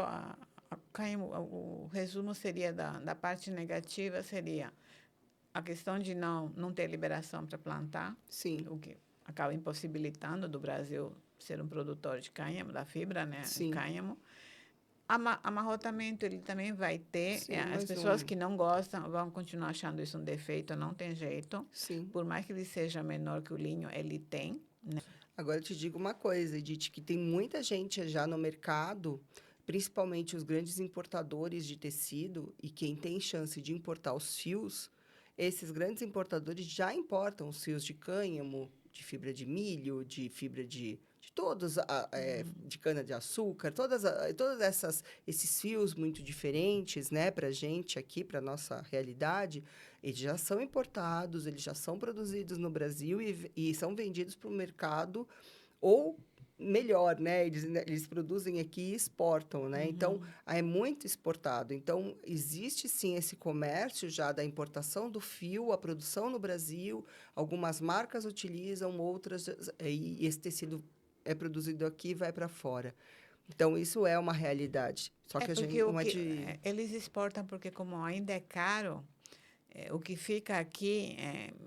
cânhamo, o resumo seria da parte negativa seria a questão de não ter liberação para plantar, Sim, o que acaba impossibilitando do Brasil ser um produtor de cânhamo, da fibra, né, de sim, cânhamo. Amarrotamento ele também vai ter. sim, As mais pessoas um. que não gostam vão continuar achando isso um defeito, não tem jeito. Sim. Por mais que ele seja menor que o linho, ele tem. Agora eu te digo uma coisa, Edith, que tem muita gente já no mercado, principalmente os grandes importadores de tecido, e quem tem chance de importar os fios, esses grandes importadores já importam os fios de cânhamo, de fibra de milho, de fibra de de todos, de cana-de-açúcar, esses fios muito diferentes, né, para a gente aqui, para nossa realidade, eles já são importados, eles já são produzidos no Brasil e são vendidos para o mercado, ou melhor, né, eles produzem aqui e exportam, né? Então, é muito exportado. Então, existe sim esse comércio já da importação do fio, a produção no Brasil, algumas marcas utilizam, outras, e esse tecido é produzido aqui e vai para fora. Então, isso é uma realidade. Só É que a porque gente não é de... eles exportam porque como ainda é caro, o que fica aqui,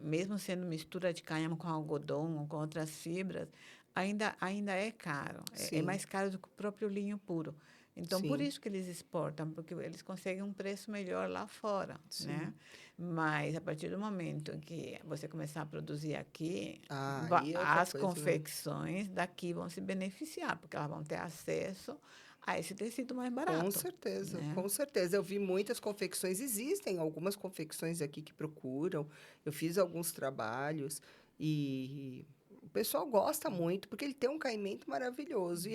mesmo sendo mistura de cânhamo com algodão ou com outras fibras, ainda é caro. É Sim, mais caro do que o próprio linho puro. Então, por sim, isso que eles exportam, porque eles conseguem um preço melhor lá fora, né? sim. Mas, a partir do momento em que você começar a produzir aqui, Ah, aí é outra as coisa, né? confecções daqui vão se beneficiar, porque elas vão ter acesso a esse tecido mais Com barato, certeza, né? com certeza. Eu vi muitas confecções, existem algumas confecções aqui que procuram. Eu fiz alguns trabalhos e o pessoal gosta muito, porque ele tem um caimento maravilhoso.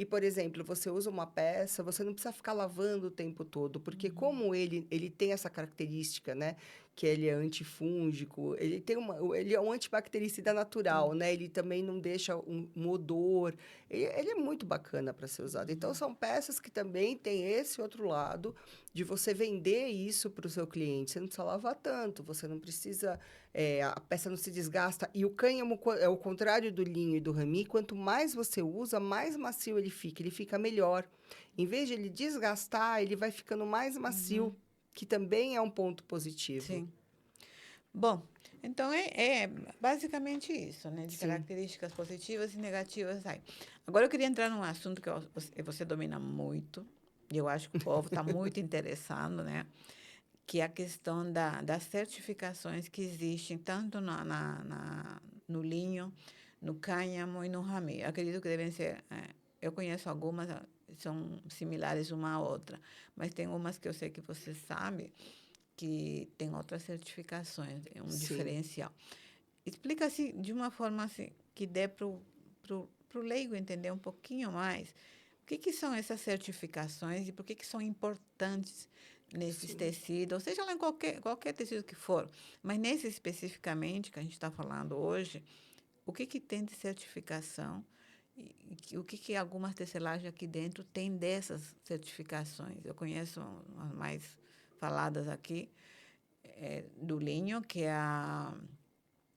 Por exemplo, você usa uma peça, você não precisa ficar lavando o tempo todo, porque como ele tem essa característica, né? Que ele é antifúngico, ele é um antibactericida natural, né? Ele também não deixa um odor. Ele é muito bacana para ser usado. Então, são peças que também têm esse outro lado de você vender isso para o seu cliente. Você não precisa lavar tanto, você não precisa... a peça não se desgasta. E o cânhamo é o contrário do linho e do rami. Quanto mais você usa, mais macio ele fica melhor. Em vez de ele desgastar, ele vai ficando mais macio, que também é um ponto positivo. Sim. Bom, então é basicamente isso, né? De Sim. características positivas e negativas aí. Agora eu queria entrar num assunto que você domina muito, e eu acho que o povo está muito interessado, né? Que é a questão das certificações que existem tanto no linho, no cânhamo e no rami. Eu acredito que devem ser, eu conheço algumas, são similares uma à outra, mas tem umas que eu sei que você sabe que tem outras certificações, é um Sim. diferencial. Explica assim, de uma forma assim, que dê para o leigo entender um pouquinho mais o que são essas certificações e por que são importantes nesses Sim. tecidos, ou seja lá em qualquer tecido que for, mas nesse especificamente que a gente está falando hoje, o que tem de certificação e o que algumas tecelagens aqui dentro têm dessas certificações. Eu conheço as mais faladas aqui, do linho, que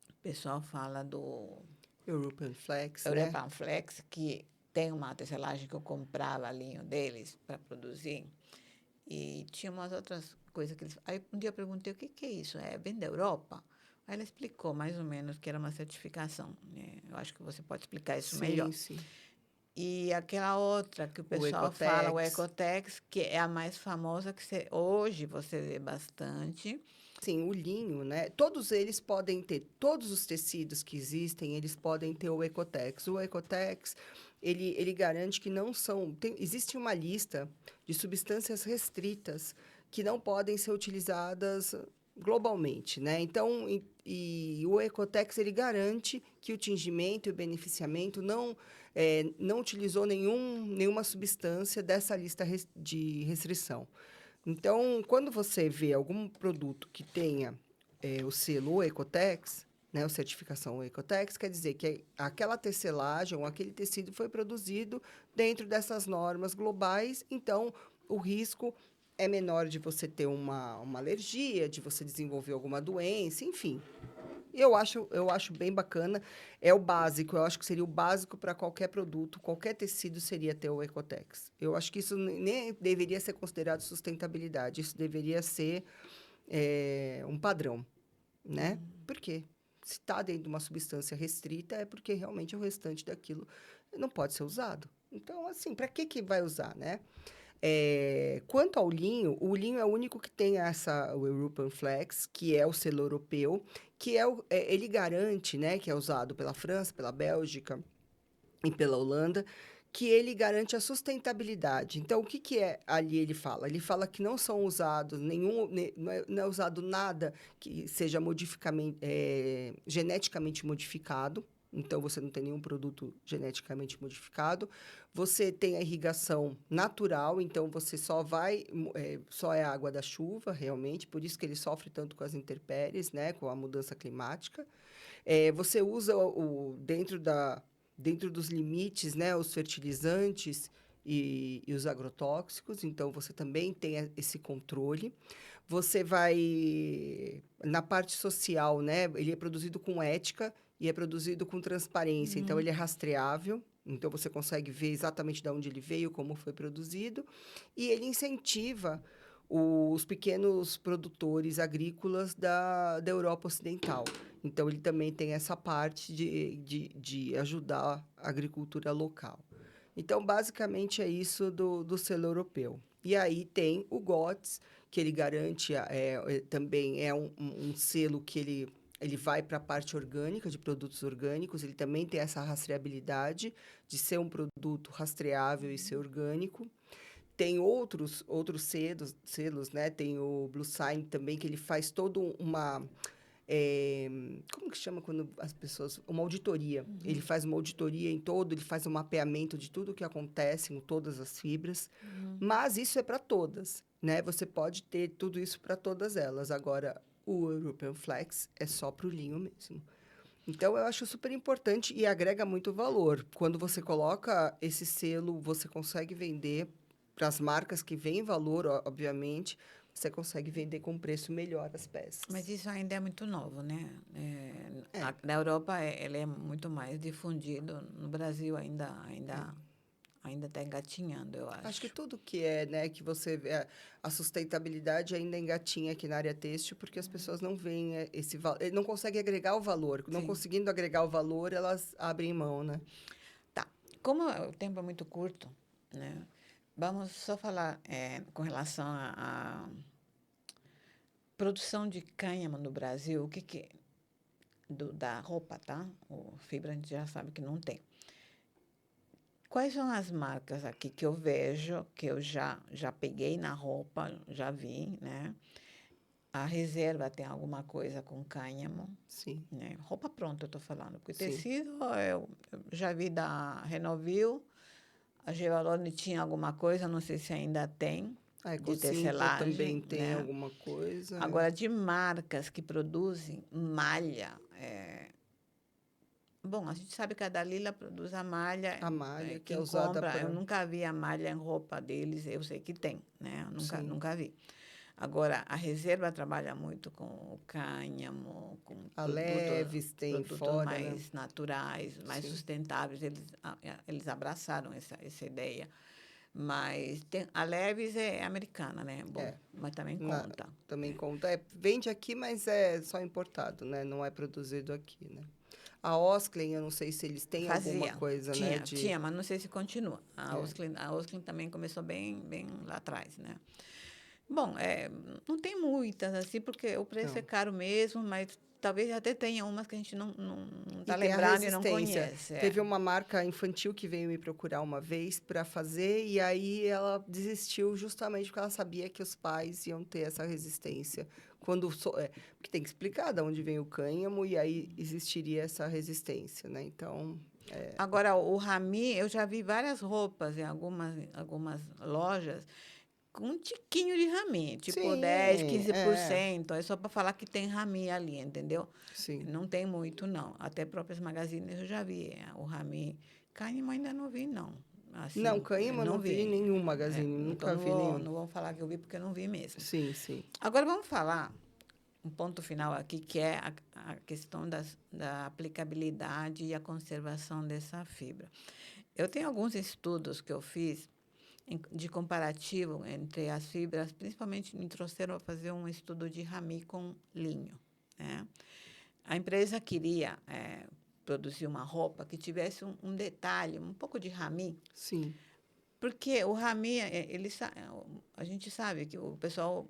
o pessoal fala do European Flex, né? European Flex, que tem uma tecelagem que eu comprava linho deles para produzir, e tinha umas outras coisas que eles... Aí um dia eu perguntei, o que é isso? Vem da Europa? Aí ela explicou mais ou menos que era uma certificação, né? Eu acho que você pode explicar isso melhor. Sim, sim. E aquela outra que o O pessoal fala, o Ecotex. Ecotex, que é a mais famosa, que hoje você vê bastante. Sim, o linho, né? Todos eles podem ter, todos os tecidos que existem, eles podem ter o Ecotex. O Ecotex, ele garante que não são... existe uma lista de substâncias restritas que não podem ser utilizadas globalmente, né? Então, e o Ecotex, ele garante que o tingimento e o beneficiamento não utilizou nenhuma substância dessa lista de restrição. Então, quando você vê algum produto que tenha o selo Ecotex, né, a certificação Ecotex, quer dizer que aquela tecelagem ou aquele tecido foi produzido dentro dessas normas globais, então o risco é menor de você ter uma alergia, de você desenvolver alguma doença, enfim. Eu acho bem bacana. É o básico, eu acho que seria o básico para qualquer produto, qualquer tecido seria ter o Ecotex. Eu acho que isso nem deveria ser considerado sustentabilidade, isso deveria ser um padrão, né? Por quê? Se está dentro de uma substância restrita, é porque realmente o restante daquilo não pode ser usado. Então, assim, para que vai usar, né? Quanto ao linho, o linho é o único que tem o European Flex, que é o selo europeu, que ele garante, né, que é usado pela França, pela Bélgica e pela Holanda, que ele garante a sustentabilidade. Então, o que é ali ele fala? Ele fala que não são usados não é usado nada que seja geneticamente modificado, então você não tem nenhum produto geneticamente modificado. Você tem a irrigação natural, então você só é água da chuva, realmente, por isso que ele sofre tanto com as intempéries, né, com a mudança climática. Você usa dentro dos limites, né, os fertilizantes e os agrotóxicos, então você também tem esse controle. Você vai na parte social, né? Ele é produzido com ética e é produzido com transparência, então ele é rastreável. Então você consegue ver exatamente de onde ele veio, como foi produzido, e ele incentiva os pequenos produtores agrícolas da Europa Ocidental. Então, ele também tem essa parte de ajudar a agricultura local. Então, basicamente, é isso do selo europeu. E aí tem o GOTS, que ele garante, também é um selo que ele vai para a parte orgânica, de produtos orgânicos, ele também tem essa rastreabilidade de ser um produto rastreável e ser orgânico. Tem outros selos, né? Tem o Blue Sign também, que ele faz todo uma... como que chama quando as pessoas... Uma auditoria. Ele faz uma auditoria em todo, ele faz um mapeamento de tudo o que acontece em todas as fibras. Mas isso é para todas, né? Você pode ter tudo isso para todas elas. Agora, o European Flex é só para o linho mesmo. Então, eu acho super importante e agrega muito valor. Quando você coloca esse selo, você consegue vender para as marcas que veem valor, obviamente, você consegue vender com preço melhor as peças. Mas isso ainda é muito novo, né? É. Na Europa, ele é muito mais difundido. No Brasil, ainda está engatinhando, eu acho. Acho que tudo que né, que você vê, a sustentabilidade ainda engatinha aqui na área têxtil, porque as pessoas não veem esse valor, não conseguem agregar o valor. Não Sim. conseguindo agregar o valor, elas abrem mão, né? Tá. Como o tempo é muito curto, né? Vamos só falar com relação à produção de cânhamo no Brasil, da roupa, tá? O fibra a gente já sabe que não tem. Quais são as marcas aqui que eu vejo, que eu já peguei na roupa, já vi, né? A Reserva tem alguma coisa com cânhamo. Sim. Né? Roupa pronta, eu estou falando. Porque Sim. tecido, eu já vi da Renovil, a Gevalone tinha alguma coisa, não sei se ainda tem, A de Ecosinta tecelagem. também tem né? alguma coisa. Agora, de marcas que produzem malha, bom, a gente sabe que a Dalila produz a malha. A malha, que é Quem usada compra, para... eu nunca vi a malha em roupa deles, eu sei que tem, né? Eu nunca vi. Agora, a Reserva trabalha muito com o cânhamo, com A Leves tem produtos fora, né? mais naturais, mais Sim. sustentáveis. Eles abraçaram essa ideia. Mas a Leves é americana, né? Bom, mas também conta. Também conta. Vende aqui, mas é só importado, né? Não é produzido aqui, né? A Osklen, eu não sei se eles têm alguma coisa, né? Tinha, mas não sei se continua. A Osklen também começou bem lá atrás, né? Bom, não tem muitas, assim, porque o preço é caro mesmo, mas talvez até tenha umas que a gente não está lembrando e não conhece. Teve uma marca infantil que veio me procurar uma vez para fazer, e aí ela desistiu justamente porque ela sabia que os pais iam ter essa resistência. Porque tem que explicar de onde vem o cânhamo, e aí existiria essa resistência, né? Então... Agora, o rami, eu já vi várias roupas em algumas lojas com um tiquinho de rami, tipo Sim, 10, 15%. É só para falar que tem rami ali, entendeu? Sim. Não tem muito, não. Até próprias magazines eu já vi o rami. Cânhamo ainda não vi, não. Assim, Não, cânhamo eu não vi em nenhum magazine, nunca vi nenhum. Não vou falar que eu vi porque eu não vi mesmo. Sim, sim. Agora vamos falar um ponto final aqui, que é a questão da aplicabilidade e a conservação dessa fibra. Eu tenho alguns estudos que eu fiz de comparativo entre as fibras, principalmente me trouxeram a fazer um estudo de rami com linho. Né? A empresa queria produzir uma roupa que tivesse um detalhe, um pouco de rami. Sim. Porque o rami, a gente sabe que o pessoal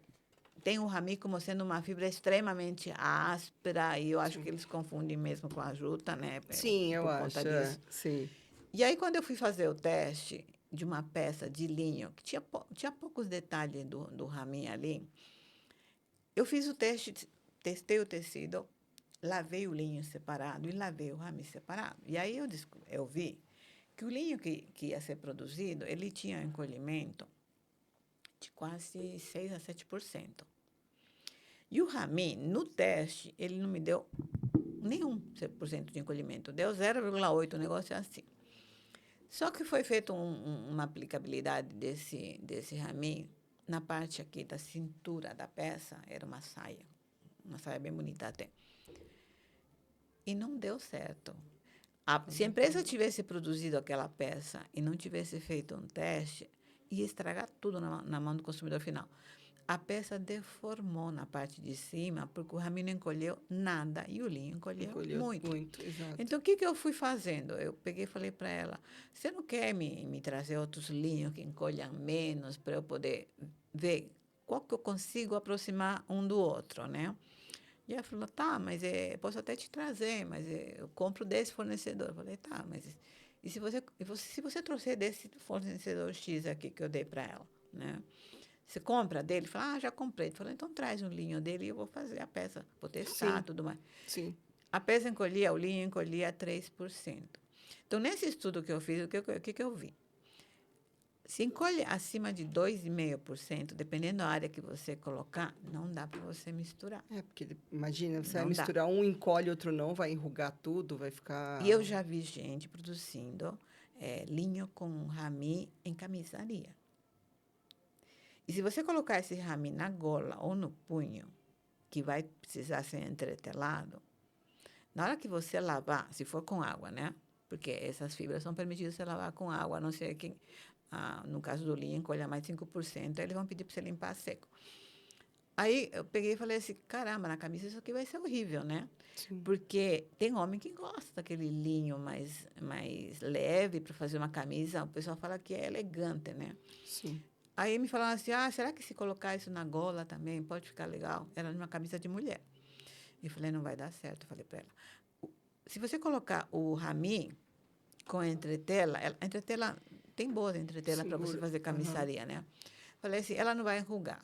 tem o rami como sendo uma fibra extremamente áspera, e eu acho que eles confundem mesmo com a juta, né? Sim, eu acho. Conta disso. Sim. E aí, quando eu fui fazer o teste de uma peça de linho, que tinha poucos detalhes do rami ali, eu fiz o teste, testei o tecido, lavei o linho separado e lavei o rami separado. E aí eu vi que o linho que ia ser produzido, ele tinha um encolhimento de quase 6 a 7%. E o rami, no teste, ele não me deu nenhum 100% de encolhimento, deu 0,8%, um negócio assim. Só que foi feita uma aplicabilidade desse rami na parte aqui da cintura da peça, era uma saia bem bonita até. E não deu certo. Se a empresa tivesse produzido aquela peça e não tivesse feito um teste, ia estragar tudo na mão do consumidor final. A peça deformou na parte de cima, porque o rami não encolheu nada e o linho encolheu muito. Exato. Então, o que eu fui fazendo? Eu peguei e falei para ela, você não quer me trazer outros linhos que encolham menos para eu poder ver qual que eu consigo aproximar um do outro, né? E ela falou, tá, mas posso até te trazer, mas eu compro desse fornecedor. Eu falei, tá, mas e se você trouxer desse fornecedor X aqui que eu dei para ela, né? Você compra dele? Fala, já comprei. Ele falou, então traz um linho dele e eu vou fazer a peça, vou testar, tudo mais. Sim. A peça encolhia, o linho encolhia 3%. Então, nesse estudo que eu fiz, o que eu vi? Se encolhe acima de 2,5%, dependendo da área que você colocar, não dá para você misturar. Porque imagina, você Não vai dá. misturar um encolhe, outro não, vai enrugar tudo, vai ficar... E eu já vi gente produzindo linho com rami em camisaria. E se você colocar esse rami na gola ou no punho, que vai precisar ser entretelado, na hora que você lavar, se for com água, né? Porque essas fibras são permitidas você lavar com água, a não ser que, no caso do linho, encolha mais 5%, eles vão pedir para você limpar seco. Aí eu peguei e falei assim, caramba, na camisa isso aqui vai ser horrível, né? Sim. Porque tem homem que gosta daquele linho mais leve para fazer uma camisa, o pessoal fala que é elegante, né? Sim. Aí me falaram assim, será que se colocar isso na gola também pode ficar legal? Era numa camisa de mulher. Eu falei, não vai dar certo. Eu falei para ela, se você colocar o rami com a entretela, a entretela, tem boas entretelas para você fazer camisaria, né? Falei assim, ela não vai enrugar.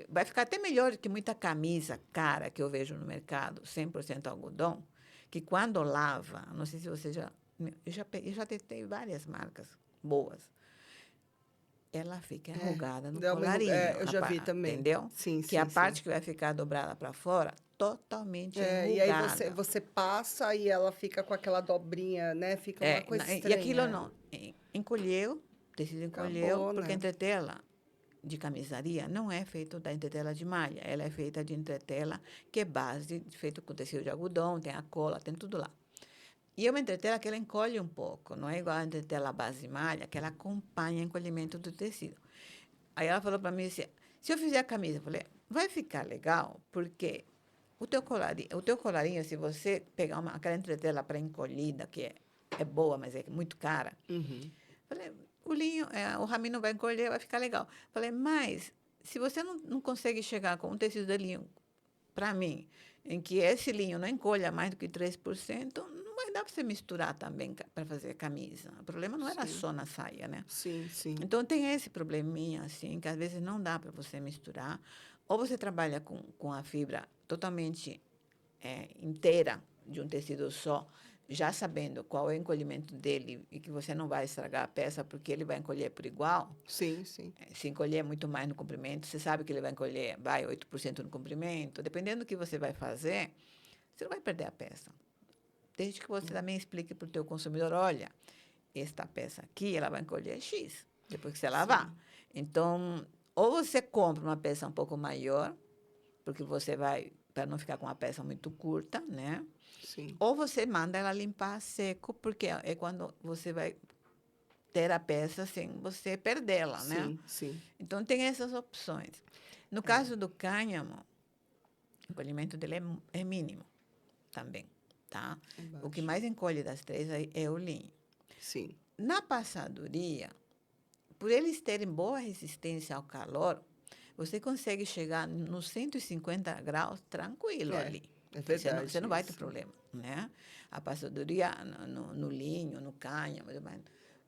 Vai ficar até melhor que muita camisa cara que eu vejo no mercado, 100% algodão, que quando lava, não sei se você eu já testei várias marcas boas, ela fica enrugada no colarinho. Eu já vi também. Entendeu? Sim, que a parte que vai ficar dobrada para fora, totalmente enrugada. E aí você passa e ela fica com aquela dobrinha, né? Fica uma coisa estranha. E aquilo não. Encolheu, o tecido encolheu, Acabou, porque né? a entretela de camisaria não é feita da entretela de malha, ela é feita de entretela que é base, feita com tecido de algodão, tem a cola, tem tudo lá. E é uma entretela que ela encolhe um pouco, não é igual a entretela base de malha, que ela acompanha o encolhimento do tecido. Aí ela falou para mim assim, se eu fizer a camisa, eu falei, vai ficar legal, porque o teu colarinho, se você pegar aquela entretela pré-encolhida, que é boa, mas é muito cara, falei, o rami não vai encolher, vai ficar legal. Falei, mas se você não consegue chegar com um tecido de linho, para mim, em que esse linho não encolha mais do que 3%, não vai dar para você misturar também para fazer camisa. O problema não era só na saia, né? Sim, sim. Então, tem esse probleminha, assim, que às vezes não dá para você misturar. Ou você trabalha com a fibra totalmente inteira de um tecido só, já sabendo qual é o encolhimento dele e que você não vai estragar a peça porque ele vai encolher por igual. Sim, sim. Se encolher muito mais no comprimento, você sabe que ele vai encolher, 8% no comprimento. Dependendo do que você vai fazer, você não vai perder a peça. Desde que você também explique para o teu consumidor, olha, esta peça aqui, ela vai encolher X, depois que você lavar. Então, ou você compra uma peça um pouco maior, porque você vai, para não ficar com uma peça muito curta, né? Sim. Ou você manda ela limpar a seco, porque é quando você vai ter a peça sem você perdê-la, né? Sim, sim. Então, tem essas opções. No caso do cânhamo, o encolhimento dele é mínimo também, tá? O que mais encolhe das três é o linho. Sim. Na passadoria, por eles terem boa resistência ao calor, você consegue chegar nos 150 graus tranquilo ali. É verdade. Você não vai ter problema, né? A passadoria no linho, no cânhamo,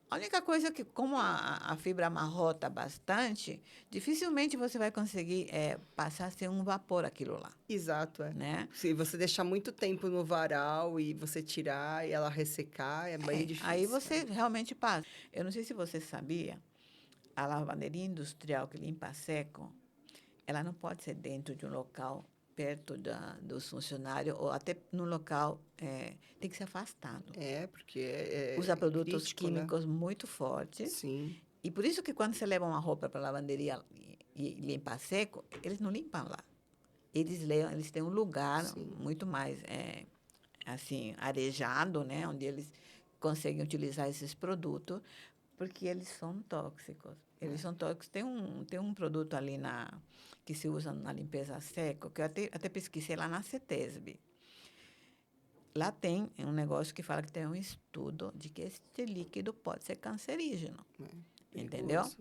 A única coisa é que, como a fibra amarrota bastante, dificilmente você vai conseguir passar sem um vapor aquilo lá, Exato, é. né? Se você deixar muito tempo no varal e você tirar e ela ressecar, é bem Aí difícil. você realmente passa. Eu não sei se você sabia, a lavanderia industrial que limpa a seco, ela não pode ser dentro de um local perto dos funcionários ou até num local, tem que ser afastado. Porque Usa é produtos crítico, né? químicos muito fortes. Sim, E por isso que quando você leva uma roupa para a lavanderia e limpa a seco, eles não limpam lá. Eles têm um lugar sim. muito mais assim arejado, né, onde eles conseguem utilizar esses produtos, porque eles são tóxicos. Eles são tóxicos. Tem um produto ali que se usa na limpeza a seco, que eu até pesquisei lá na CETESB. Lá tem um negócio que fala que tem um estudo de que este líquido pode ser cancerígeno, entendeu? Perigoso.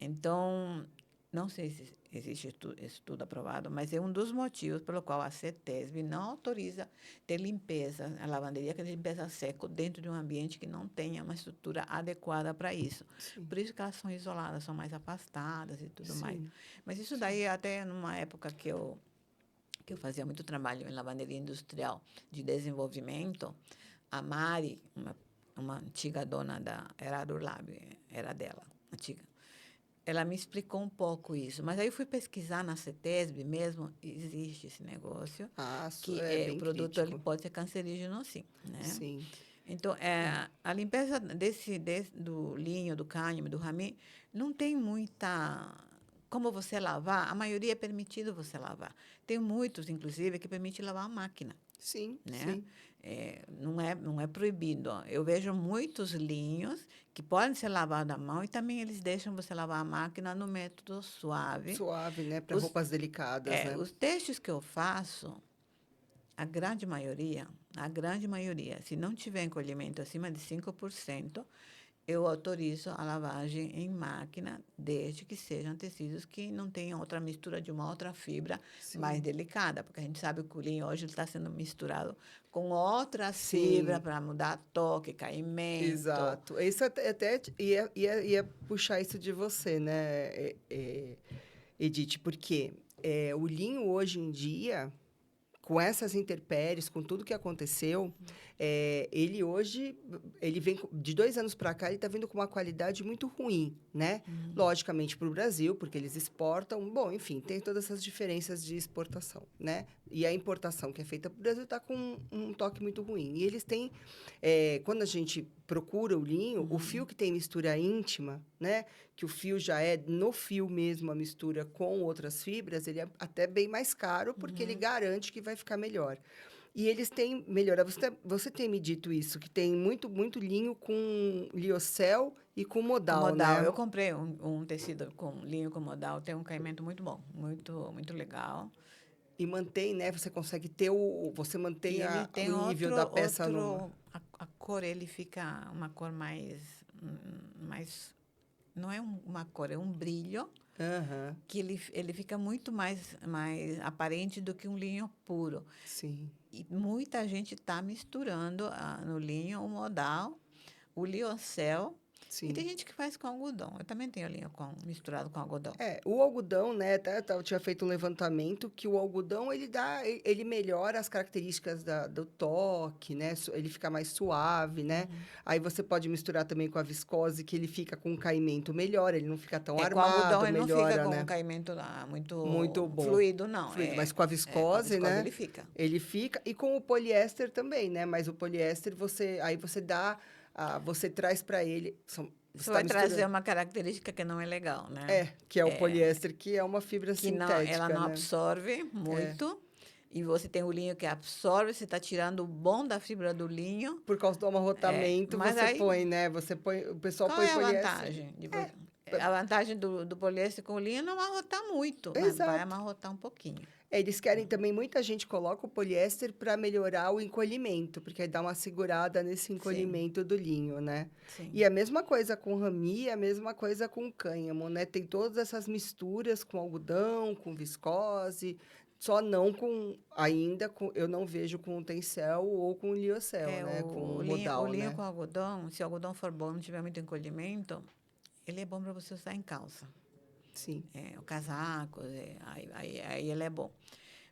Então, não sei se existe estudo aprovado, mas é um dos motivos pelo qual a CETESB não autoriza ter limpeza, a lavanderia que tem limpeza a seco dentro de um ambiente que não tenha uma estrutura adequada para isso. Sim, Por isso que elas são isoladas, são mais afastadas e tudo mais. sim. Mas isso daí, até numa época que eu fazia muito trabalho em lavanderia industrial de desenvolvimento, a Mari, uma antiga dona era a Durlab, era dela, antiga. Ela me explicou um pouco isso, mas aí eu fui pesquisar na CETESB mesmo, e existe esse negócio, que É o bem produto ele crítico. pode ser cancerígeno, sim, né? Sim. Então, a limpeza do linho, do cânhamo, do rami, não tem muita. Como você lavar, a maioria é permitido você lavar. Tem muitos, inclusive, que permite lavar a máquina, Sim, né? sim. Não é proibido. Eu vejo muitos linhos que podem ser lavados à mão e também eles deixam você lavar a máquina no método suave. Suave, né? Para Os, roupas delicadas, né? os testes que eu faço, a grande maioria, se não tiver encolhimento acima de 5%, eu autorizo a lavagem em máquina, desde que sejam tecidos que não tenham outra mistura de uma outra fibra mais Sim. delicada, porque a gente sabe que o linho hoje está sendo misturado com outras fibras Sim, para mudar toque, caimento. exato. Isso até ia puxar isso de você, né, Edith? Porque o linho hoje em dia, com essas intempéries, com tudo que aconteceu, ele hoje, ele vem de 2 anos para cá, ele está vindo com uma qualidade muito ruim, né? Logicamente para o Brasil, porque eles exportam. Bom, enfim, tem todas essas diferenças de exportação, né? E a importação que é feita para o Brasil está com um toque muito ruim. E eles têm, quando a gente procura o linho, o fio que tem mistura íntima, né? Que o fio já é no fio mesmo a mistura com outras fibras, ele é até bem mais caro, porque ele garante que vai ficar melhor. E eles têm melhorado. Você tem me dito isso, que tem muito, muito linho com liocel e com Com modal, modal, né? eu comprei um tecido com linho com modal, tem um caimento muito bom, muito, muito legal. E mantém, né? Você consegue ter você mantém E ele o tem nível da peça no. a cor ele fica uma cor mais, não é uma cor, é um brilho Aham, que ele fica muito mais aparente do que um linho puro. sim. E muita gente está misturando no linho o modal, o liocel, e tem Sim. gente que faz com algodão. Eu também tenho linho misturado com algodão. O algodão, né? Até eu tinha feito um levantamento que o algodão ele melhora as características do toque, né? Ele fica mais suave, né? Aí você pode misturar também com a viscose, que ele fica com um caimento melhor, ele não fica tão Com algodão armado, ele não fica melhora, com um né? caimento Muito muito bom. fluido, não. Fluido, mas com a Com a viscose, viscose né? ele fica. Ele fica. E com o poliéster também, né? Mas o poliéster, aí você dá, você traz para ele. Você Isso está vai trazer misturando. uma característica que não é legal, né? Que é o poliéster, que é uma fibra Que não, ela sintética, não né? absorve É. muito. E você tem o linho que absorve, você está tirando o bom da fibra do linho. Por causa do amarrotamento, Mas você aí, põe, né? O pessoal qual põe é a poliéster. vantagem? É, A vantagem do poliéster com o linho é não amarrotar muito, mas vai exato. amarrotar um pouquinho. Eles querem também, muita gente coloca o poliéster para melhorar o encolhimento, porque aí dá uma segurada nesse Sim, encolhimento do linho, né? E sim. a mesma coisa com rami, a mesma coisa com cânhamo, né? Tem todas essas misturas com algodão, com viscose, Só não com, ainda com, eu não vejo com o Tencel ou com o Liocel, né? Com o O modal, linho né? com algodão, se o algodão for bom, não tiver muito encolhimento, ele é bom para você usar em calça. Sim, O casaco, aí ele é bom.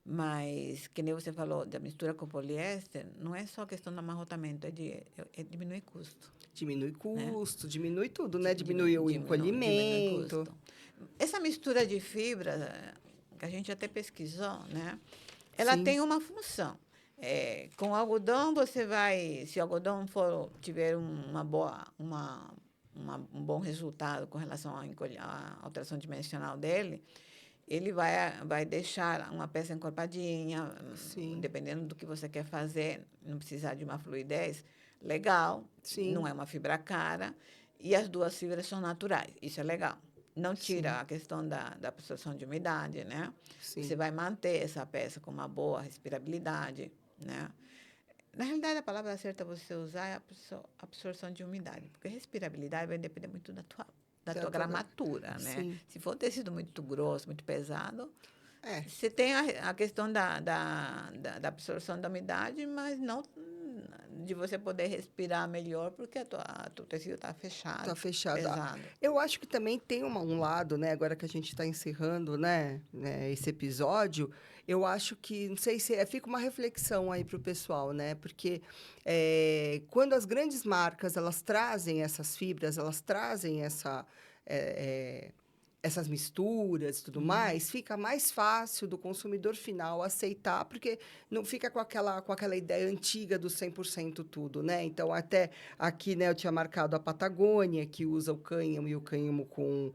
Mas, que nem você falou, da mistura com poliéster, não é só questão do amarrotamento, é diminuir custo, diminui né? custo, diminui tudo, né? Diminui o Diminui encolhimento. custo. Essa mistura de fibras, que a gente até pesquisou, né? Ela Sim, tem uma função. Com o algodão, você vai, se o algodão tiver um bom resultado com relação à alteração dimensional dele, ele vai deixar uma peça encorpadinha, sim, dependendo do que você quer fazer, não precisar de uma fluidez, legal, não sim, é uma fibra cara, e as duas fibras são naturais, isso é legal. Não tira sim, a questão da absorção de umidade, né? Você sim. vai manter essa peça com uma boa respirabilidade, né? Na realidade, a palavra certa a você usar é absorção de umidade, porque respirabilidade vai depender muito da tua gramatura, né? Sim. Se for tecido muito grosso, muito pesado, É, você tem a questão da absorção da umidade, mas não de você poder respirar melhor, porque teu tecido está tá fechado, fechado. Ah, pesado. eu acho que também tem um lado, né? Agora que a gente está encerrando, né, esse episódio, eu acho que, não sei se fica uma reflexão aí para o pessoal, né? Porque quando as grandes marcas elas trazem essas fibras, elas trazem eh, essas misturas e tudo mais, fica mais fácil do consumidor final aceitar, porque não fica com aquela ideia antiga do 100% tudo, né? Então, até aqui, né, eu tinha marcado a Patagônia, que usa o cânhamo e o cânhamo com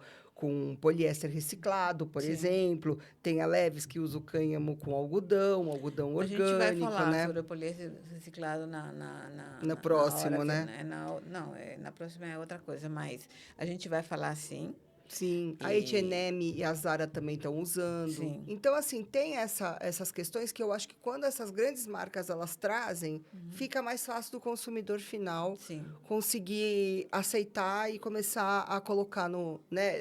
poliéster reciclado, por Sim. exemplo. Tem a Leves, que usa o cânhamo com algodão A gente vai orgânico, falar né? sobre o poliéster reciclado No na hora próximo, que. né? Não, na próxima é outra coisa, mas a gente vai falar sim. Sim, a E H&M e a Zara também estão usando. sim. Então, assim, tem essas questões que eu acho que quando essas grandes marcas elas trazem, fica mais fácil do consumidor final Sim. conseguir aceitar e começar a colocar no, né,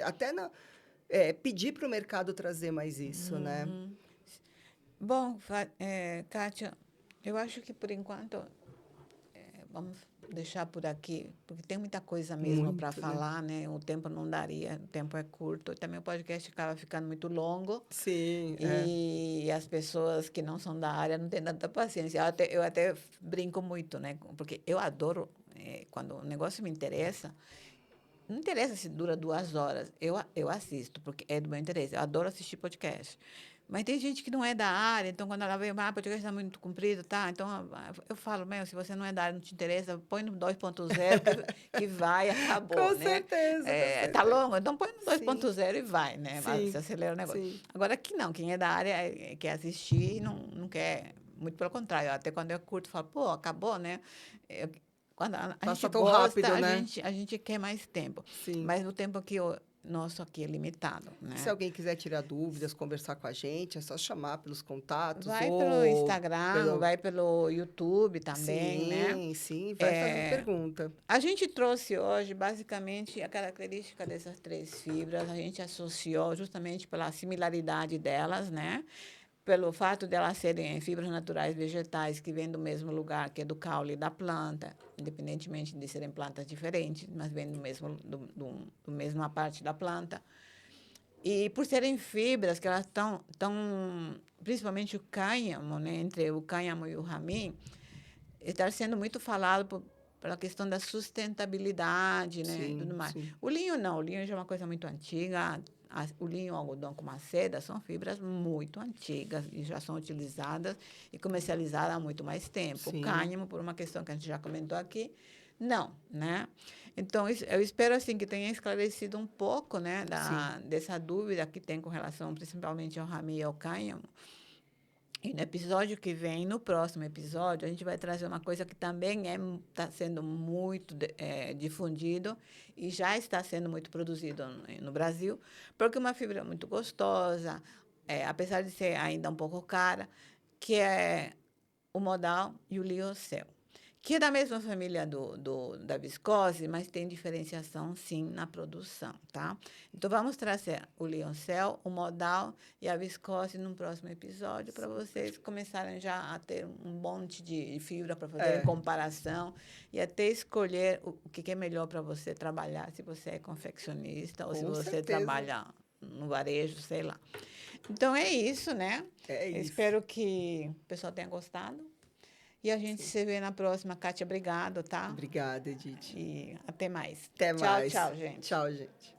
pedir para o mercado trazer mais isso, né? Uhum. Bom, Kátia, eu acho que por enquanto vamos deixar por aqui, porque tem muita coisa mesmo para Muito, né? falar, né? O tempo não daria, o tempo é curto. Também o podcast acaba ficando muito longo Sim, e as pessoas que não são da área não têm tanta paciência. Eu até brinco muito, né? Porque eu adoro, quando o negócio me interessa, não interessa se dura 2 horas, eu assisto, porque é do meu interesse. Eu adoro assistir podcast. Mas tem gente que não é da área, então quando ela vem, o podcast está muito comprido, tá? Então eu falo, meu, se você não é da área, não te interessa, põe no 2.0 que vai, acabou, com né? certeza, com Tá certeza. longo, então põe no Sim, 2.0 e vai, né? Você sim, acelera o negócio. sim. Agora aqui não, quem é da área quer assistir e não quer, muito pelo contrário, até quando eu curto, eu falo, pô, acabou, né? Eu- quando a gente Passa tão gosta, rápido, a né? gente, a gente quer mais tempo. Sim. Mas o tempo aqui, nosso aqui é limitado, Se né? alguém quiser tirar dúvidas, conversar com a gente, é só chamar pelos contatos Vai pelo ou Instagram, pelo. vai pelo YouTube também, né? Sim, sim, vai fazendo É, pergunta. a gente trouxe hoje, basicamente, a característica dessas três fibras. A gente associou justamente pela similaridade delas, né? Pelo fato de elas serem fibras naturais vegetais que vêm do mesmo lugar, que é do caule da planta, independentemente de serem plantas diferentes, mas vêm do mesma parte da planta. E por serem fibras que elas principalmente o cânhamo, né, entre o cânhamo e o ramim, está sendo muito falado pela questão da sustentabilidade, né, e tudo Sim, mais. sim, O linho não, o linho já é uma coisa muito antiga. O linho e o algodão com a seda são fibras muito antigas e já são utilizadas e comercializadas há muito mais tempo. O sim, cânhamo, por uma questão que a gente já comentou aqui, não, né? Então, eu espero assim que tenha esclarecido um pouco, né, sim, dessa dúvida que tem com relação principalmente ao rami e ao cânhamo. E no episódio que vem, no próximo episódio, a gente vai trazer uma coisa que também está sendo muito difundido e já está sendo muito produzido no Brasil, porque é uma fibra muito gostosa, apesar de ser ainda um pouco cara, que é o modal e o liocel, que é da mesma família da viscose, mas tem diferenciação, sim, na produção, tá? Então, vamos trazer o Leoncel, o modal e a viscose num próximo episódio para vocês começarem já a ter um monte de fibra para fazerem comparação e até escolher o que é melhor para você trabalhar, se você é confeccionista ou se Com você certeza. trabalha no varejo, sei lá. Então, é isso, né? É isso. Espero que o pessoal tenha gostado. E a gente se vê na próxima. Kátia, obrigado, tá? Obrigada, Edith. E até mais. Até Tchau, mais. tchau, gente. Tchau, gente.